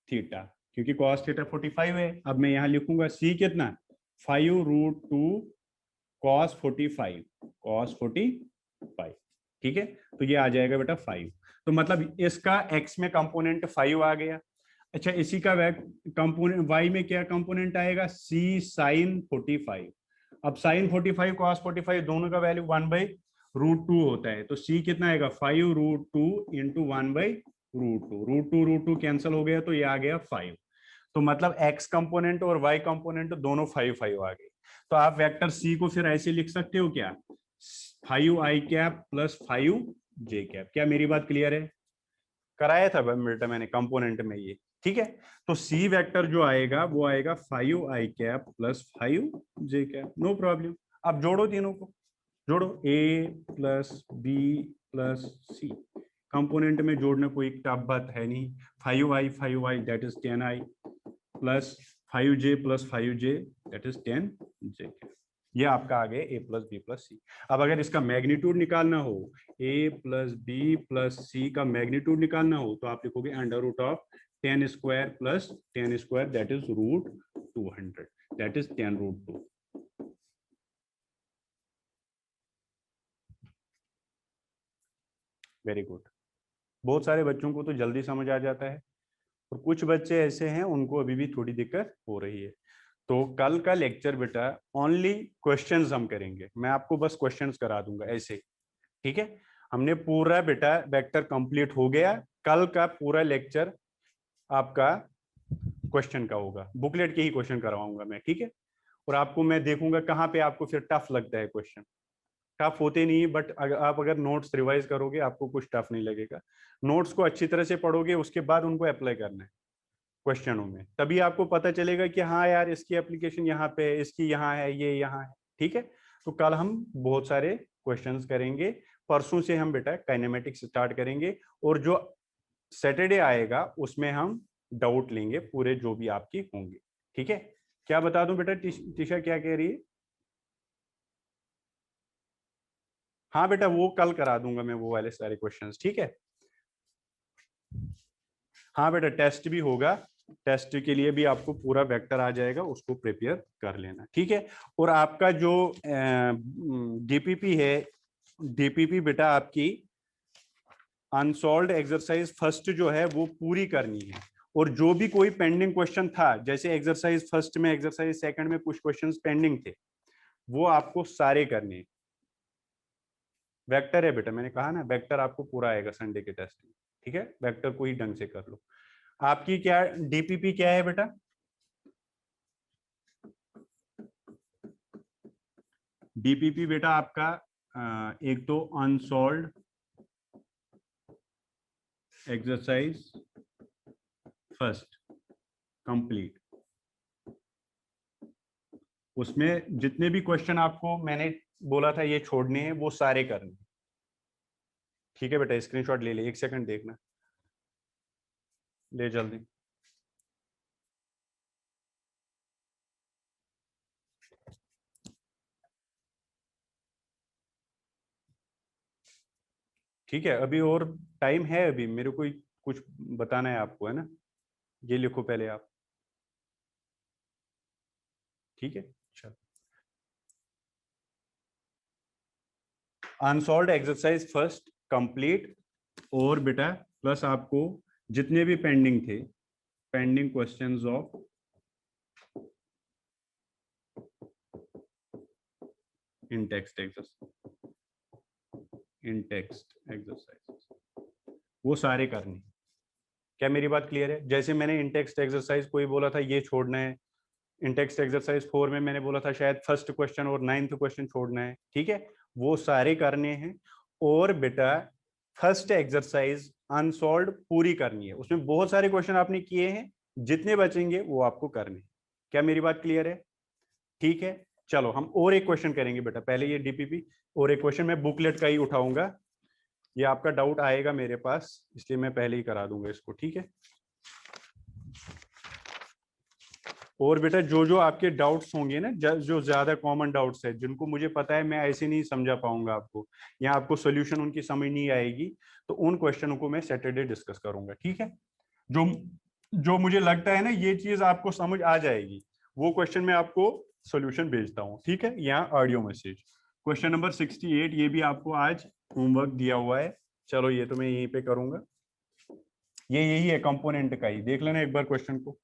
थीटा, क्योंकि कॉस थीटा 45 है। अब मैं यहाँ लिखूंगा सी कितना 5√2 cos 45, ठीक है, तो ये आ जाएगा बेटा 5। तो मतलब इसका x में कंपोनेंट 5 आ गया। अच्छा इसी का कंपोनेंट y में क्या कंपोनेंट आएगा c sin 45। अब sin 45 cos 45 दोनों का वैल्यू 1/√2 होता है, तो c कितना आएगा 5√2 इंटू 1/√2, √2 कैंसिल हो गया तो ये आ गया 5। तो मतलब x कंपोनेंट और y कंपोनेंट दोनों 5 आ गए। तो आप वेक्टर c को फिर ऐसे लिख सकते हो क्या 5 i cap plus 5 j cap. क्या मेरी बात क्लियर है? कराया था बेटा मैंने कंपोनेंट में ये, ठीक है। तो सी वेक्टर जो आएगा वो आएगा 5 i cap plus 5 j cap, no problem. अब जोड़ो तीनों को, जोड़ो a plus B plus C, component में जोड़ना कोई टफ बात है नहीं। 5i that is 10i plus 5j plus 5j that is 10j। ये आपका आ गया a plus B plus C. अब अगर इसका मैग्नीट्यूड निकालना हो, a plus B plus C का मैग्नीट्यूड निकालना हो तो आप लिखोगे √of 10 square plus 10 square that is √200, that is 10√2। Very good. बहुत सारे बच्चों को तो जल्दी समझ आ जाता है और कुछ बच्चे ऐसे हैं उनको अभी भी थोड़ी दिक्कत हो रही है। तो कल का लेक्चर बेटा ओनली क्वेश्चंस हम करेंगे, मैं आपको बस क्वेश्चंस करा दूंगा ऐसे, ठीक है। हमने पूरा बेटा वेक्टर कंप्लीट हो गया, कल का पूरा लेक्चर आपका क्वेश्चन का होगा, बुकलेट के ही क्वेश्चन करवाऊंगा मैं, ठीक है। और आपको मैं देखूंगा कहाँ पे आपको फिर टफ लगता है क्वेश्चन। टफ होते नहीं, बट आप अगर नोट्स रिवाइज करोगे आपको कुछ टफ नहीं लगेगा। नोट्स को अच्छी तरह से पढ़ोगे उसके बाद उनको अप्लाई करना है क्वेश्चनों में, तभी आपको पता चलेगा कि हाँ यार इसकी एप्लीकेशन यहाँ पे है, इसकी यहाँ है, ये यहाँ है, ठीक है। तो कल हम बहुत सारे क्वेश्चंस करेंगे, परसों से हम बेटा काइनेमेटिक्स स्टार्ट करेंगे, और जो सैटरडे आएगा उसमें हम डाउट लेंगे पूरे जो भी आपकी होंगे, ठीक है। क्या बता दूं बेटा, टीशा क्या कह रही है? हाँ बेटा वो कल करा दूंगा मैं वो वाले सारे क्वेश्चंस, ठीक है। हाँ बेटा टेस्ट भी होगा, टेस्ट के लिए भी आपको पूरा वेक्टर आ जाएगा, उसको प्रिपेयर कर लेना, ठीक है। और आपका जो डीपीपी है, डीपीपी बेटा आपकी अनसॉल्व्ड एक्सरसाइज फर्स्ट जो है वो पूरी करनी है, और जो भी कोई पेंडिंग क्वेश्चन था, जैसे एक्सरसाइज फर्स्ट में एक्सरसाइज सेकंड में कुछ क्वेश्चंस पेंडिंग थे, वो आपको सारे करने हैं। वेक्टर है बेटा, मैंने कहा ना वेक्टर आपको पूरा आएगा संडे के टेस्ट में, ठीक है। वेक्टर को ही ढंग से कर लो। आपकी क्या डीपीपी क्या है बेटा? डीपीपी बेटा आपका एक तो अनसॉल्व्ड एक्सरसाइज फर्स्ट कंप्लीट, उसमें जितने भी क्वेश्चन आपको मैंने बोला था ये छोड़ने हैं वो सारे करने, ठीक है बेटा। स्क्रीनशॉट ले ले, एक सेकंड देखना, ले जल्दी। ठीक है, अभी और टाइम है, अभी मेरे को कुछ बताना है आपको, है ना। ये लिखो पहले आप, ठीक है। चलो, अनसॉल्व्ड एक्सरसाइज फर्स्ट कंप्लीट, और बेटा प्लस आपको जितने भी पेंडिंग थे, pending questions of in text exercise, in text exercise, वो सारे करने। क्या मेरी बात क्लियर है? जैसे मैंने इंटेक्स्ट एक्सरसाइज कोई बोला था ये छोड़ना है, इंटेक्स्ट एक्सरसाइज 4 में मैंने बोला था शायद फर्स्ट क्वेश्चन और 9th क्वेश्चन छोड़ना है, ठीक है, वो सारे करने हैं। और बेटा फर्स्ट एक्सरसाइज अनसॉल्व्ड पूरी करनी है, उसमें बहुत सारे क्वेश्चन आपने किए हैं, जितने बचेंगे वो आपको करने हैं। क्या मेरी बात क्लियर है? ठीक है, चलो हम और एक क्वेश्चन करेंगे बेटा, पहले ये डीपीपी और एक क्वेश्चन मैं बुकलेट का ही उठाऊंगा, ये आपका डाउट आएगा मेरे पास, इसलिए मैं पहले ही करा दूंगा इसको, ठीक है। और बेटा जो जो आपके डाउट्स होंगे ना, जो ज्यादा कॉमन डाउट्स है, जिनको मुझे पता है मैं ऐसे नहीं समझा पाऊंगा आपको, या आपको सोल्यूशन उनकी समझ नहीं आएगी, तो उन क्वेश्चनों को मैं सैटरडे डिस्कस करूंगा, ठीक है। जो जो मुझे लगता है ना ये चीज आपको समझ आ जाएगी, वो क्वेश्चन मैं आपको सोल्यूशन भेजता हूँ, ठीक है, यहाँ ऑडियो मैसेज। क्वेश्चन नंबर 68, ये भी आपको आज होमवर्क दिया हुआ है, चलो ये तो मैं यहीं पे करूंगा, ये यही है कंपोनेंट का ही, देख लेना एक बार क्वेश्चन को।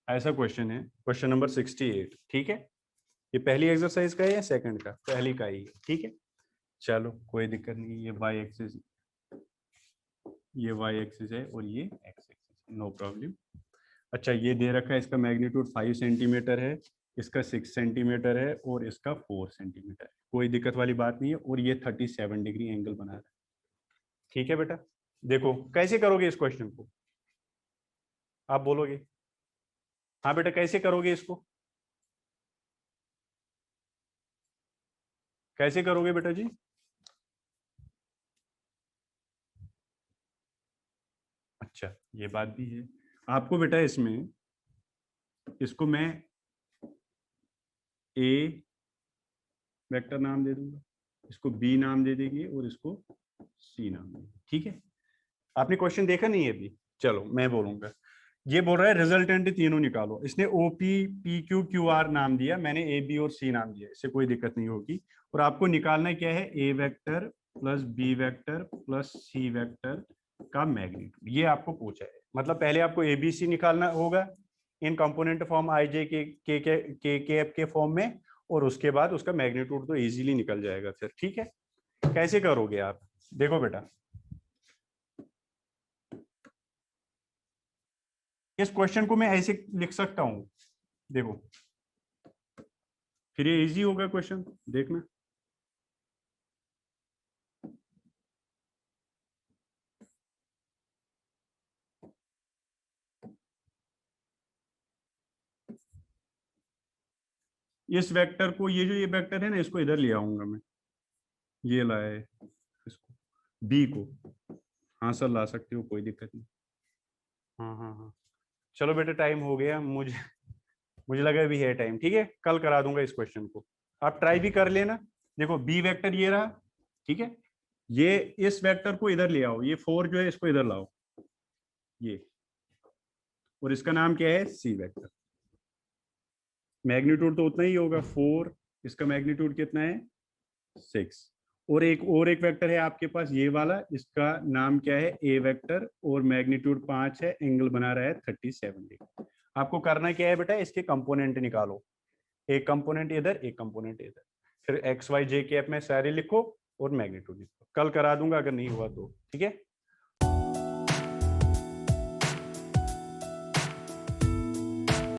ऐसा क्वेश्चन है, क्वेश्चन नंबर 68, ठीक है। ये पहली एक्सरसाइज का है या सेकंड का? पहली का ही है, ठीक है। चलो कोई दिक्कत नहीं, ये वाई एक्सिस, ये वाई एक्सिस है और ये एक्स एक्सिस, नो प्रॉब्लम। अच्छा ये दे रखा है, इसका मैग्नीट्यूड 5 सेंटीमीटर है, इसका 6 सेंटीमीटर है और इसका 4 सेंटीमीटर है, कोई दिक्कत वाली बात नहीं है, और ये 37 डिग्री एंगल बना रहा है, ठीक है बेटा। देखो कैसे करोगे इस क्वेश्चन को, आप बोलोगे हाँ बेटा कैसे करोगे इसको, कैसे करोगे बेटा जी? अच्छा ये बात भी है, आपको बेटा इसमें, इसको मैं ए वेक्टर नाम दे दूंगा, इसको बी नाम दे देंगे और इसको सी नाम देंगे, ठीक है। आपने क्वेश्चन देखा नहीं है अभी? चलो मैं बोलूंगा, ये बोल रहा है रिजल्टेंट तीनों निकालो, इसने OP P Q Q R नाम दिया, मैंने ए बी और सी नाम दिया, इससे कोई दिक्कत नहीं होगी। और आपको निकालना क्या है, A vector plus B vector plus C vector का मैग्नीट्यूड, ये आपको पूछा है। मतलब पहले आपको एबीसी निकालना होगा इन कंपोनेंट फॉर्म आई जे के एफ के फॉर्म में, और उसके बाद उसका मैग्नीट्यूड तो इजीली निकल जाएगा फिर, ठीक है। कैसे करोगे आप, देखो बेटा इस क्वेश्चन को मैं ऐसे लिख सकता हूं, देखो फिर ये इजी होगा क्वेश्चन, देखना। इस वेक्टर को, ये जो ये वेक्टर है ना, इसको इधर ले आऊंगा मैं, ये लाए इसको, बी को, हाँ सर ला सकते हो, कोई दिक्कत नहीं। हाँ हाँ हाँ, चलो बेटा टाइम हो गया, मुझे लगा भी है टाइम, ठीक है, कल करा दूंगा इस क्वेश्चन को, आप ट्राई भी कर लेना। देखो बी वेक्टर ये रहा, ठीक है, ये इस वेक्टर को इधर ले आओ, ये 4 जो है इसको इधर लाओ, ये, और इसका नाम क्या है, सी वेक्टर। मैग्नीट्यूड तो उतना ही होगा 4, इसका मैग्नीट्यूड कितना है 6, और एक वेक्टर है आपके पास ये वाला, इसका नाम क्या है, ए वेक्टर, और मैग्नीट्यूड 5 है, एंगल बना रहा है 37 डिग्री। आपको करना क्या है बेटा, इसके कंपोनेंट निकालो, एक कंपोनेंट इधर एक कंपोनेंट इधर, फिर एक्स वाई जे के एफ में सारे लिखो और मैग्नीट्यूड लिखो, कल करा दूंगा अगर नहीं हुआ तो, ठीक है।